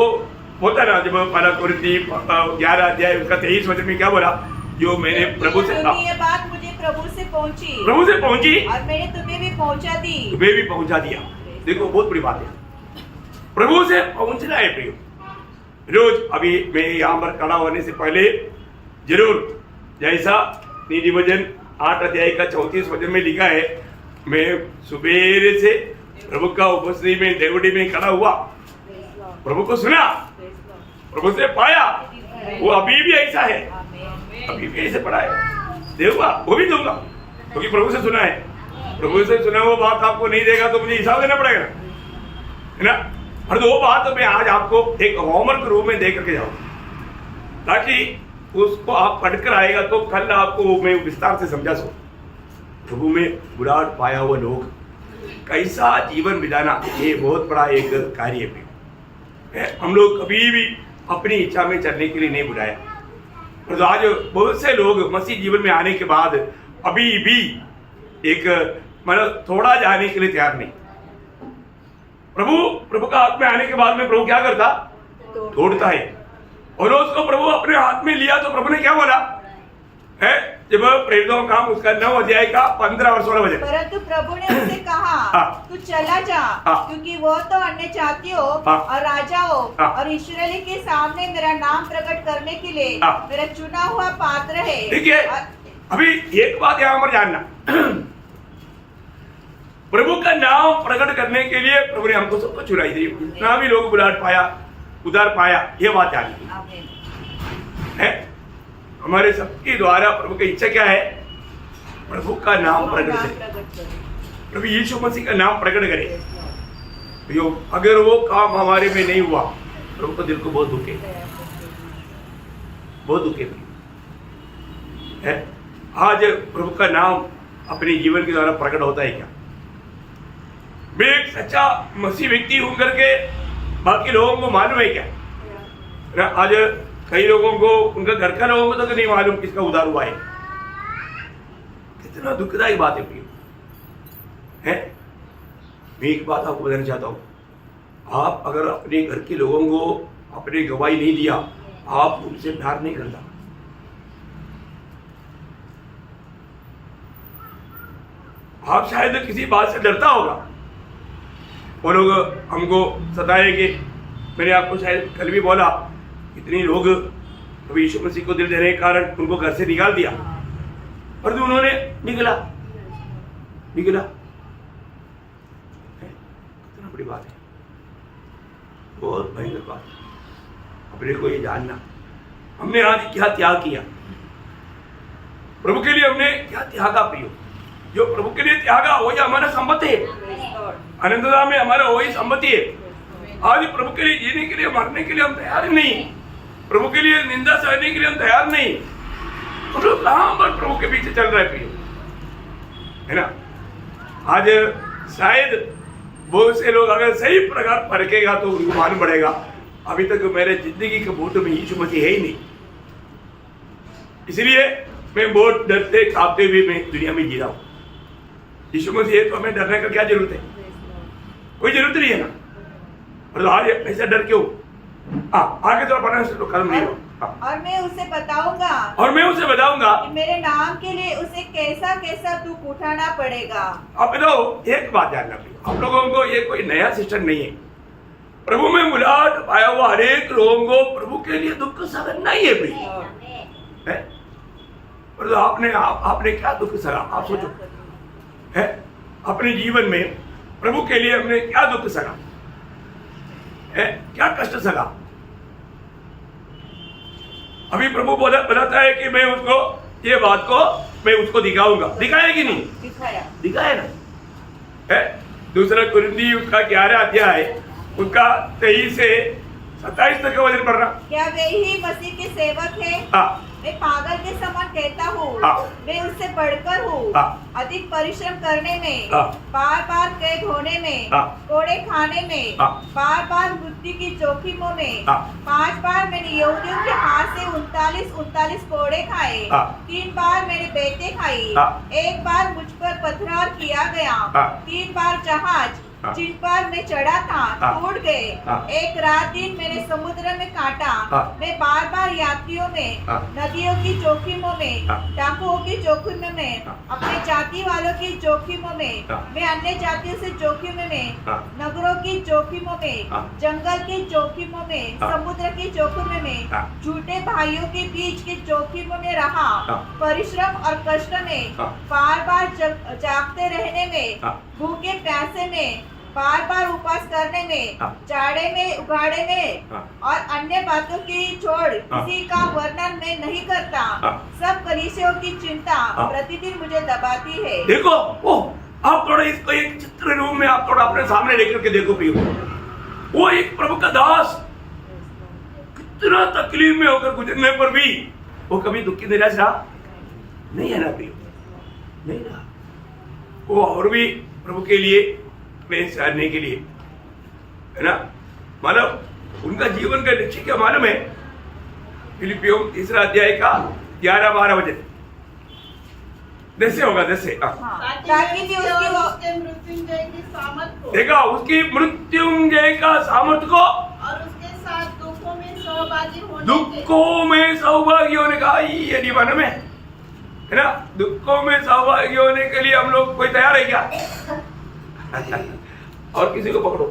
होता ना, जब 1 कोरिन्थियों 11 अध्याय उसका 23 वचन में क्या बोला, जो मैंने प्रभु से, ये बात मुझे प्रभु से पहुंची और मैंने तुम्हें भी पहुंचा दिया। देखो बहुत बड़ी बात है, प्रभु से पहुंचना है प्रियो। रोज अभी मैं यहाँ पर खड़ा होने से पहले जरूर, जैसा नीति वचन 8 अध्याय का 34 वचन में लिखा है, मैं सुबह से प्रभु का उपस्थिति में देवड़ी में खड़ा हुआ, प्रभु को सुना, प्रभु से पाया। वो अभी भी ऐसा है, अभी भी ऐसे पड़ा है, देगा वो भी दूंगा, क्योंकि प्रभु से सुना है। प्रभु से सुना वो बात आपको नहीं देगा तो मुझे हिसाब देना पड़ेगा, है ना। और वो बात मैं आज आपको एक होमवर्क रूप में दे करके जाऊँ, ताकि उसको आप पढ़कर आएगा तो कल आपको मैं विस्तार से समझा सकूं। प्रभु में बुराट पाया हुआ लोग कैसा जीवन बिताना, ये बहुत बड़ा एक कार्य है। हम लोग कभी भी अपनी इच्छा में चलने के लिए नहीं बुलाया, तो आज बहुत से लोग मसीह जीवन में आने के बाद अभी भी एक मतलब थोड़ा जाने के लिए तैयार नहीं। प्रभु का हाथ में आने के बाद में प्रभु क्या करता? तोड़ता है। और उसको प्रभु अपने हाथ में लिया तो प्रभु ने क्या बोला? है जब प्रेरितों का काम उसका 9 अध्याय का 15 और 16 वचन। परंतु प्रभु ने उसे कहा तू चला जा, क्योंकि वो तो अन्य जातियों और राजाओं और इस्राएली के सामने मेरा नाम प्रकट करने के लिए मेरा चुना हुआ पात्र है। देखिए अभी एक बात यहाँ पर जानना, प्रभु का नाम प्रकट करने के लिए प्रभु ने हमको सबको चुनाई दी, जितना भी लोग उधार पाया, ये बात जाननी है। हमारे सबके द्वारा प्रभु की इच्छा क्या है? प्रभु का नाम प्रकट करे, प्रभु यीशु मसीह का नाम प्रकट करे। तो अगर वो काम हमारे में नहीं हुआ, प्रभु को दिल को बहुत दुखे, बहुत दुखे है। आज प्रभु का नाम अपने जीवन के द्वारा प्रकट होता है क्या? मैं एक सच्चा मसीह व्यक्ति हूं करके बाकी लोगों को मालूम है क्या? आज कई लोगों को, उनका घर का लोगों को तो नहीं मालूम किसका उधार हुआ है। कितना दुखदायी बात है प्रियो, है। मैं एक बात आपको बताना चाहता हूं, आप अगर अपने घर के लोगों को अपनी गवाही नहीं दिया, आप उनसे प्यार नहीं करता। आप शायद किसी बात से डरता होगा, वो लोग हमको सताएंगे। मैंने आपको शायद कल भी बोला, इतनी लोग अभी यीशु मसीह को दिल देने के कारण उनको घर से निकाल दिया, पर तो उन्होंने निकला कितना बड़ी बात है, बहुत भयंकर बात है। अपने को ये जानना, हमने आज क्या त्याग किया प्रभु के लिए, हमने क्या त्यागा प्रियो? जो प्रभु के लिए त्यागा वही हमारा संपत्ति है, अनंतता में हमारा वही संपत्ति है। आज प्रभु के लिए जीने के लिए, मरने के लिए हम तैयार नहीं, प्रभु के लिए निंदा सहने के लिए हम तैयार नहीं। हम लोग कहां पर प्रभु के पीछे चल रहे हैं, है ना? आज शायद बहुत से लोग अगर सही प्रकार परखेगा तो उनको मालूम पड़ेगा, अभी तक मेरे जिंदगी के फोटो में यीशु मसीह है ही नहीं। इसलिए मैं बहुत डरते कांपते हुए मैं दुनिया में जी रहा हूं। यीशु मसीह है तो हमें डरने का क्या जरूरत है? कोई जरूरत नहीं है ना। और आज ऐसा डर क्यों? आगे तो अपना कदम नहीं हो। और मैं उसे बताऊंगा कि मेरे नाम के लिए उसे कैसा कैसा दुख उठाना पड़ेगा। अब तो एक बात जानना, आप लोगों को ये कोई नया सिस्टम नहीं है। प्रभु में मुलाकात पाया हुआ हरेक लोगों को प्रभु के लिए दुख सहन नहीं है भाई, है? पर आपने क्या दुख सहा? आप सोचो, है? अपने जीवन में प्रभु के लिए हमने क्या दुख सहा है, क्या कष्ट सहा? अभी प्रभु बताता है कि मैं उसको ये बात को मैं उसको दिखाऊंगा। दिखाया कि नहीं? दिखाया ना, है? दूसरा कुरिन्थी उसका 11 अध्याय उसका 23 से 27 तक का वचन पढ़ना। क्या वे ही मसीह के सेवक है? मैं पागल के समान कहता हूँ, मैं उससे बढ़कर हूँ। अधिक परिश्रम करने में, बार बार कैद होने में, कोड़े खाने में, बार बार मृत्यु की जोखिमों में। 5 बार मैंने यहूदियों के हाथ से 39 कोड़े खाए, 3 बार मैंने बेटे खाई, 1 बार मुझ पर पथराव किया गया, 3 बार जहाज जिन पर मैं चढ़ा था टूट गए, 1 रात दिन मैंने समुद्र में काटा। मैं बार बार यात्रियों में, नदियों की जोखिमों में, डाकुओं की जोखिमों में, अपने जाति वालों की जोखिमों में, मैं अन्य जातियों से जोखिमों में, नगरों की जोखिमों में, जंगल की जोखिमों में, समुद्र की जोखिमों में, झूठे भाइयों के बीच के जोखिमों में रहा। परिश्रम और कष्ट में, बार बार जागते रहने में, भूखे प्यासे में, बार बार उपवास करने में, जाड़े में, उघाड़े में, और अन्य बातों की छोड़ किसी का वर्णन मैं नहीं करता। सब कलीसियों की चिंता प्रतिदिन मुझे दबाती है। देखो, आप थोड़ा इसको एक चित्र रूप में आप थोड़ा अपने सामने लेकर के देखो प्रियो, वो एक प्रभु का दास कितना तकलीफ में होकर गुजरने पर भी वो कभी दुखी निराश रहा नहीं है ना प्रियो, नहीं रहा। वो और भी प्रभु के लिए सहने के लिए, है ना? मालूम उनका जीवन का लक्ष्य क्या मालूम है? फिलिपियों 3 अध्याय का 11-12 वचन जैसे होगा जैसे ताकि उसके मृत्युंजय की सामर्थ को, देखा उसकी मृत्युंजय का सामर्थ को, और उसके साथ दुखों में सहभागी होने होने का ये नहीं मालूम है। है ना, दुखों में सहभागी होने के लिए हम लोग कोई तैयार है क्या? और किसी को पकड़ो,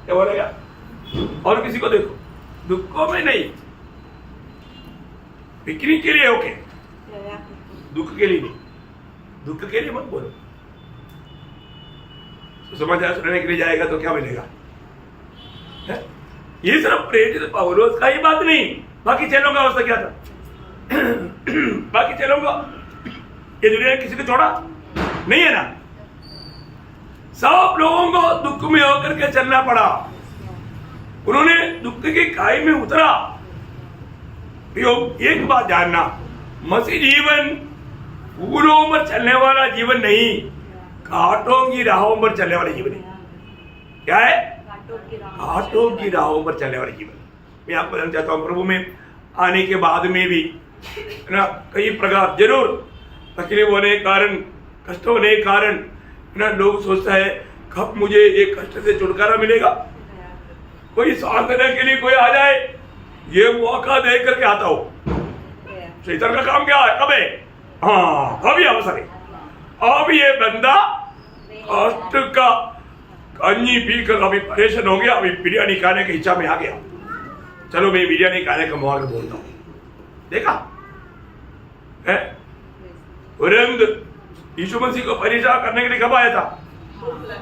क्या बोलेगा? और किसी को देखो, दुखों में नहीं, पिकनिक के लिए ओके, दुख के लिए नहीं। दुख के लिए मत बोलो। तो समाचार सुनने के लिए जाएगा तो क्या मिलेगा? है? ये सिर्फ प्रेरित पौलुस का ही बात नहीं, बाकी चेलों का अवस्था क्या था? बाकी चेलों का ये दुनिया ने किसी को छोड़ा नहीं है ना। सब लोगों को दुख में होकर के चलना पड़ा। उन्होंने दुख की खाई में उतरा। एक बात जानना, मसीह जीवन फूलों पर चलने वाला जीवन नहीं, कांटों की राहों पर चलने वाला जीवन है। क्या है? कांटों की राहों पर चलने वाला जीवन। मैं आपको बताना चाहता हूँ, प्रभु में आने के बाद में भी ना कई प्रकार जरूर तकलीफ होने के कारण, कष्ट होने के कारण ना लोग सोचता है कब मुझे एक कष्ट से छुटकारा मिलेगा, कोई सांत्वना के लिए कोई आ जाए, ये मौका दे करके आता हो। शैतान का काम क्या है? कब है? हाँ, अभी अवसर है। अब ये बंदा कष्ट का कंजी पी कर अभी परेशान हो गया, अभी बिरयानी खाने की इच्छा में आ गया। चलो मैं बिरयानी खाने का मौका बोलता हूँ। देखा है? तुरंत यीशु मसीह को परीक्षा करने के लिए कब आया था?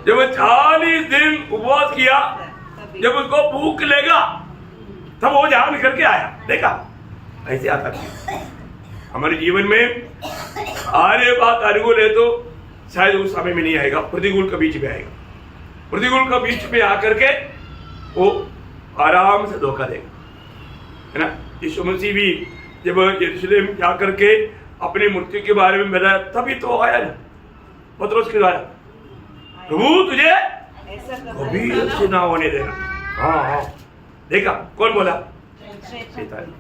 जब 40 दिन उपवास किया, जब उसको भूख लेगा तब वो जान करके आया। देखा, ऐसे आता था हमारे जीवन में। आने बात अनुकूल है तो शायद उस समय में नहीं आएगा, प्रतिकूल का बीच में आएगा। प्रतिकूल का बीच में आकर के वो आराम से धोखा देगा, है ना। यीशु मसीह भी जब यरूशलेम जा करके अपनी मृत्यु के बारे में बताया, तभी तो आया ना पतरस के द्वारा, प्रभु तुझे कभी ऐसे ना होने देना। हाँ हाँ, देखा कौन बोला? शैतान।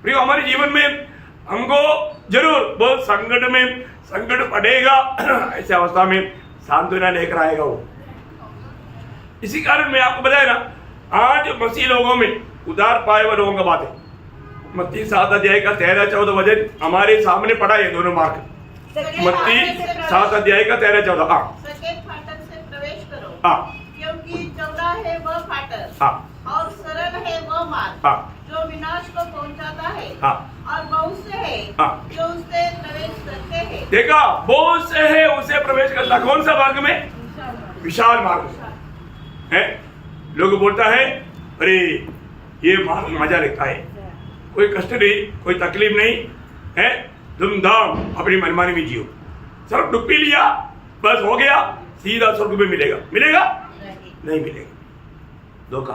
प्रिय, हमारे जीवन में हमको जरूर बहुत संकट पड़ेगा। ऐसे अवस्था में सांत्वना लेकर आएगा वो। इसी कारण मैं आपको बताया ना, आज मसीह लोगों में उदार पाए हुए लोगों का बात है। मत्ती 7 अध्याय का 13-14 वचन हमारे सामने पड़ा है, दोनों मार्ग। मत्ती 7 अध्याय का 13-14। हाँ, सकेत फाटक से प्रवेश करो। हाँ, क्योंकि चौड़ा है वह फाटक, हाँ, और सरल है वह मार्ग, हाँ, जो विनाश को पहुंचाता है, हाँ, और बहुत से है हाँ, जो उससे प्रवेश करते हैं। देखा, बहुत से है उसे प्रवेश करता। कौन सा मार्ग में? विशाल मार्ग है। लोग बोलता है अरे ये मार्ग मजा लगता है, कोई कष्ट नहीं, कोई तकलीफ नहीं है, धूमधाम अपनी मनमानी में जियो, सिर्फ डुबकी लिया बस हो गया, सीधा स्वर्ग में मिलेगा। मिलेगा? नहीं मिलेगा, धोखा।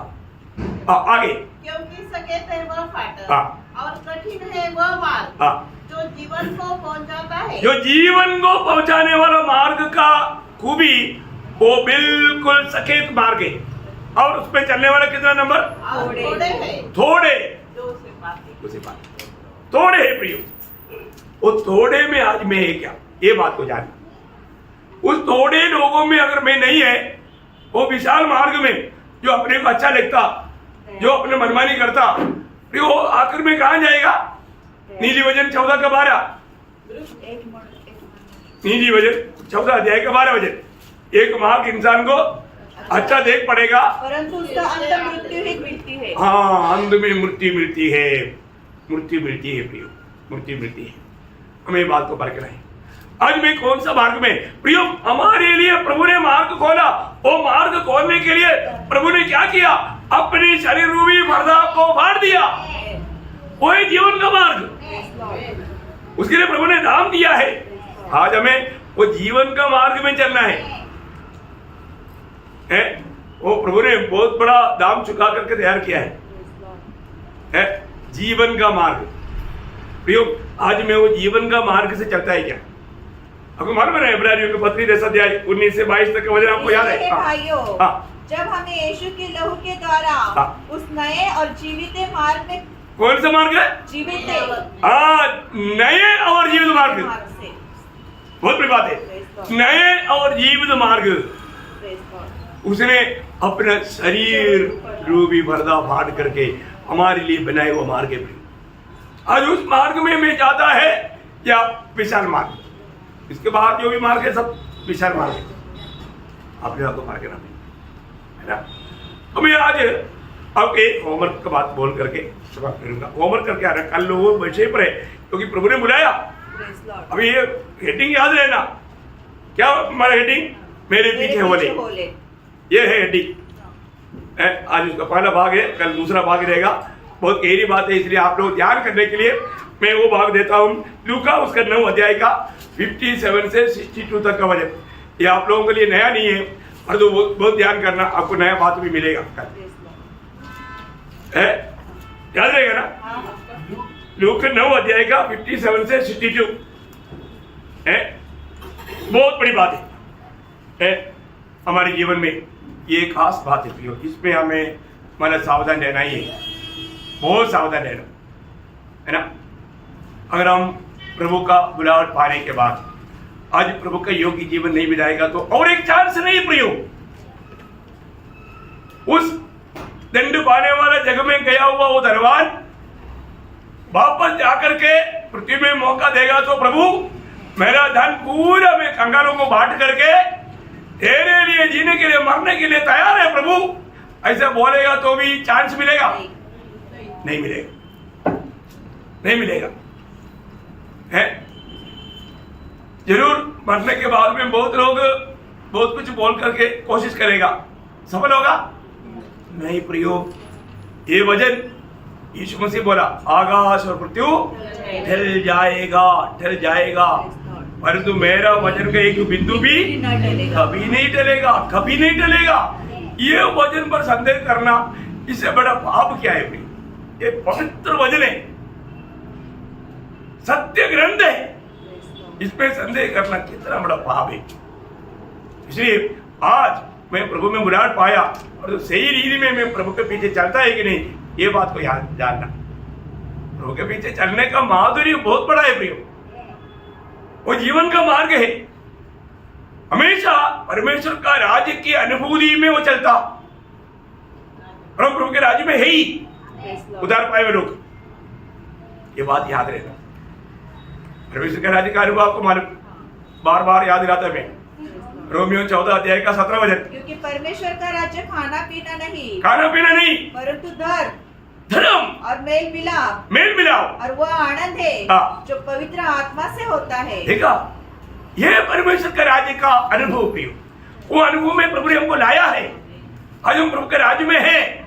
आगे, क्योंकि सकेत है वह फाटक, हाँ, और कठिन है वह मार्ग, हाँ, जो जीवन को पहुंचाता है। जो जीवन को पहुंचाने वाला मार्ग का खूबी वो बिल्कुल सकेत मार्ग है। और उसमें चलने वाला कितना नंबर? और थोड़े हैं थोड़े, जो उसे पाते। उसे पाते। थोड़े है प्रियो, वो थोड़े में आज मैं है क्या, ये बात को जान। उस थोड़े लोगों में अगर मैं नहीं है, वो विशाल मार्ग में जो अपने को अच्छा लगता, जो अपने मनमानी करता, फिर वो आखिर में कहां जाएगा? नीली वचन 14 का 12, नीली वचन 14 अध्याय का 12 वचन। एक मार्ग इंसान को अच्छा देख पड़ेगा, परंतु उसका अंत मृत्यु ही मिलती है। हाँ, अंत में मृत्यु मिलती है, मृत्यु मिलती है प्रियो, मृत्यु मिलती है। हमें बात को परखना है। आज मैं कौन सा मार्ग में? प्रियो, हमारे लिए प्रभु ने मार्ग खोला। वो मार्ग खोलने के लिए प्रभु ने क्या किया? अपने शरीर रूपी पर्दा को फाड़ दिया। वो है जीवन का मार्ग, उसके लिए प्रभु ने दाम दिया है। आज हमें वो जीवन का मार्ग में चलना है। वो प्रभु ने बहुत बड़ा दाम चुका करके तैयार किया है जीवन का मार्ग। प्रियो, आज मैं वो जीवन का मार्ग से चलता है क्या? आपको मालूम है इब्रानियों की पत्री 10 अध्याय 19 से 22 तक का वचन आपको याद है? भाइयों, जब हमें यीशु के लहू के द्वारा उस नए और जीवित मार्ग में, कौन सा मार्ग है? जीवित, नए और जीवित मार्ग, बहुत बड़ी बात है। नए और जीवित मार्ग, उसने अपना शरीर रूपी पर्दा फाड़ करके हमारे लिए बनाए वो मार्ग है। आज उस मार्ग में मैं जाता है या विशाल मार्ग, इसके बाहर जो भी मार्ग है सब विशाल मार्ग है, अपने आप को मार्ग ना है ना। तो मैं आज अब एक होमवर्क का बात बोल करके समाप्त करूंगा। होमवर्क करके आ रहा है, कल लोगों विषय पर है क्योंकि प्रभु ने बुलाया। अभी ये हेडिंग याद रहना, क्या हमारा हेडिंग, मेरे पीछे होले, ये है हेडिंग। आज उसका पहला भाग है, कल दूसरा भाग रहेगा। बहुत गहरी बात है, इसलिए आप लोग ध्यान करने के लिए मैं वो भाग देता हूँ। लूका उसका 9 अध्याय का 57 से 62 तक का वचन, ये आप लोगों के लिए नया नहीं है, और तो बहुत ध्यान करना, आपको नया बात भी मिलेगा। याद रहेगा ना, लूका 9 अध्याय का 57 से 62 है। बहुत बड़ी बात है हमारे जीवन में, ये खास बात है, इसमें हमें मतलब सावधान रहना ही है, बहुत सावधान रहना है ना। अगर हम प्रभु का बुलाहट पाने के बाद आज प्रभु का योग्य जीवन नहीं बिताएगा तो और एक चांस नहीं प्रयोग, उस दंड पाने वाला जगह में गया हुआ वो धनवान वापस जाकर के पृथ्वी में मौका देगा तो प्रभु मेरा धन पूरा मैं कंगालों को बांट करके तेरे लिए जीने के लिए मरने के लिए तैयार है प्रभु, ऐसा बोलेगा तो भी चांस मिलेगा? नहीं मिलेगा, नहीं मिलेगा है। जरूर मरने के बाद में बहुत लोग बहुत कुछ बोल करके कोशिश करेगा, सफल होगा नहीं प्रयोग। ये वचन यीशु मसीह बोला, आकाश और पृथ्वी ढल जाएगा, ढल जाएगा, परंतु मेरा वचन का एक बिंदु भी कभी नहीं टलेगा, कभी नहीं टलेगा। ये वचन पर संदेह करना, इससे बड़ा पाप क्या है भाई? ये पवित्र वचन है, सत्य ग्रंथ है, इसमें संदेह करना कितना बड़ा पाप है। इसलिए आज मैं प्रभु में बुलाहट पाया और तो सही रीति में मैं प्रभु के पीछे चलता है कि नहीं, ये बात को याद जानना। प्रभु के पीछे चलने का माधुर्य बहुत बड़ा है प्रियो, वो जीवन का मार्ग है। हमेशा परमेश्वर का राज्य की अनुभूति में वो चलता, और हम प्रभु के राज्य में है ही उधार पाए हुए लोग, ये बात याद रहना। परमेश्वर के राज्य का अनुभव आपको मालूम, बार बार याद दिलाता है मैं, रोमियो 14 अध्याय का 17 वचन, क्योंकि परमेश्वर का राज्य खाना पीना नहीं, खाना पीना नहीं, परंतु धर्म और मेल मिलाप, मेल मिलाप और वह आनंद है जो पवित्र आत्मा से होता है। देखा, यह परमेश्वर के राज्य का अनुभव प्रियो, वो अनुभव में प्रभु ने हमको लाया है। आज हम प्रभु के राज्य में हैं,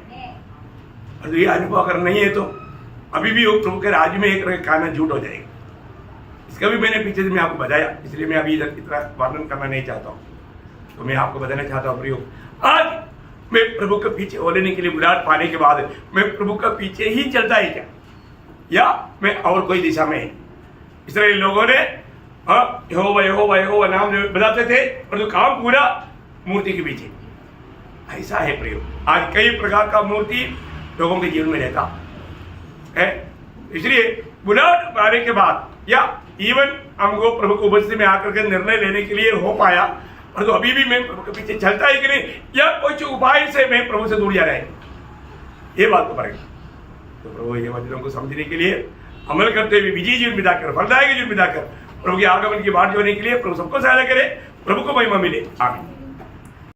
और ये अनुभव अगर नहीं है तो अभी भी वो प्रभु के राज्य में एक कहना झूठ हो जाएगा। इसका भी मैंने पीछे से मैं आपको बताया, इसलिए मैं अभी इधर इतना वर्णन करना नहीं चाहता हूँ। तो मैं आपको बताना चाहता हूँ प्रियो, आज मैं प्रभु के पीछे होने के लिए बुलाहट पाने के बाद मैं प्रभु के पीछे ही चलता ही क्या, या मैं और कोई दिशा में है? इसराइली लोगों ने यहोवा यहोवा यहोवा नाम बताते थे, और तो काम पूरा मूर्ति के पीछे। ऐसा है प्रियो, आज कई प्रकार का मूर्ति लोगों के जीवन में रहता है। इसलिए बुलाहट पाने के बाद या इवन हमको प्रभु को उपस्थिति में आकर के निर्णय लेने के लिए हो पाया, और तो अभी भी मैं प्रभु के पीछे चलता है कि नहीं, या कोई उपाय से मैं प्रभु से दूर जा रहा है, ये बात को पड़ेगा। तो प्रभु ये वचनों को समझने के लिए अमल करते हुए विजयी जीवन बिताकर, फलदायक जीवन बिताकर प्रभु के आगमन की बाट जोड़ने के लिए प्रभु सबको सहायता करे। प्रभु को महिमा मिले, आमीन।